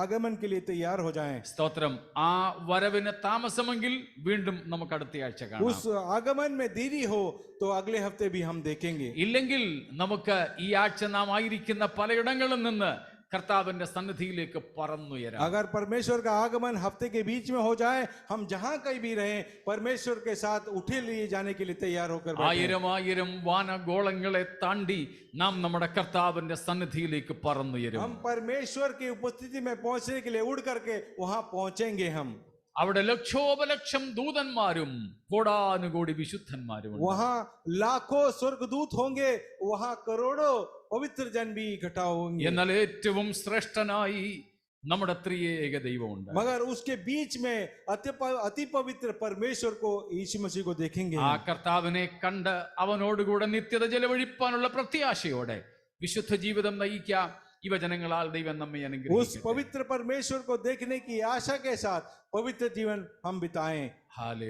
आगमन के लिए तैयार हो जाएं। സ്തോത്രം. ആ വരവിന് താമസമെങ്കിൽ വീണ്ടും നമുക്ക് അടുത്ത ആഴ്ച കാണാം. उस आगमन में देरी हो तो अगले हफ्ते भी हम देखेंगे। ഇല്ലെങ്കിൽ നമുക്ക് ഈ ആഴ്ച നാം ആയിരിക്കുന്ന പലയിടങ്ങളിൽ നിന്ന് കർത്താവിന്റെ സന്നിധിയിലേക്ക് പറന്നുയരാം. अगर परमेश्वर का आगमन हफ्ते के बीच में हो जाए, हम जहां कहीं भी रहें, परमेश्वर के साथ उठे लिए जाने के लिए तैयार होकर बैठें। ആയിരം ആയിരം വാനഗോളങ്ങളെ താണ്ടി നാം നമ്മുടെ കർത്താവിന്റെ സന്നിധിയിലേക്ക് പറന്നുയരും. हम परमेश्वर की उपस्थिति में पहुंचने के लिए उड़ करके वहां पहुंचेंगे हम। അവിടെ ലക്ഷോപലക്ഷം ദൂതന്മാരും കോടാനുകോടി വിശുദ്ധന്മാരും ഉണ്ട്. वहां लाखों स्वर्गदूत होंगे, वहां करोड़ों पवित्र जन भी इकट्ठा होंगे। എന്നാൽ ഏറ്റവും ശ്രേഷ്ഠനായി നമ്മുടെ ത്രിയേക ദൈവമുണ്ട്. मगर उसके बीच में अति पवित्र परमेश्वर को, यीशु मसीह को देखेंगे। ആ കർത്താവിനെ കണ്ട് അവനോടുകൂടെ നിത്യത ചെലവഴിപ്പാനുള്ള പ്രത്യാശയോടെ വിശുദ്ധ ജീവിതം നയിക്കാം. ഈ വചനങ്ങളാൽ ദൈവം നമ്മെ उस അനുഗ്രഹിക്കട്ടെ. पवित्र परमेश्वर को देखने की आशा के साथ पवित्र जीवन हम बिताएं। हालेलुया.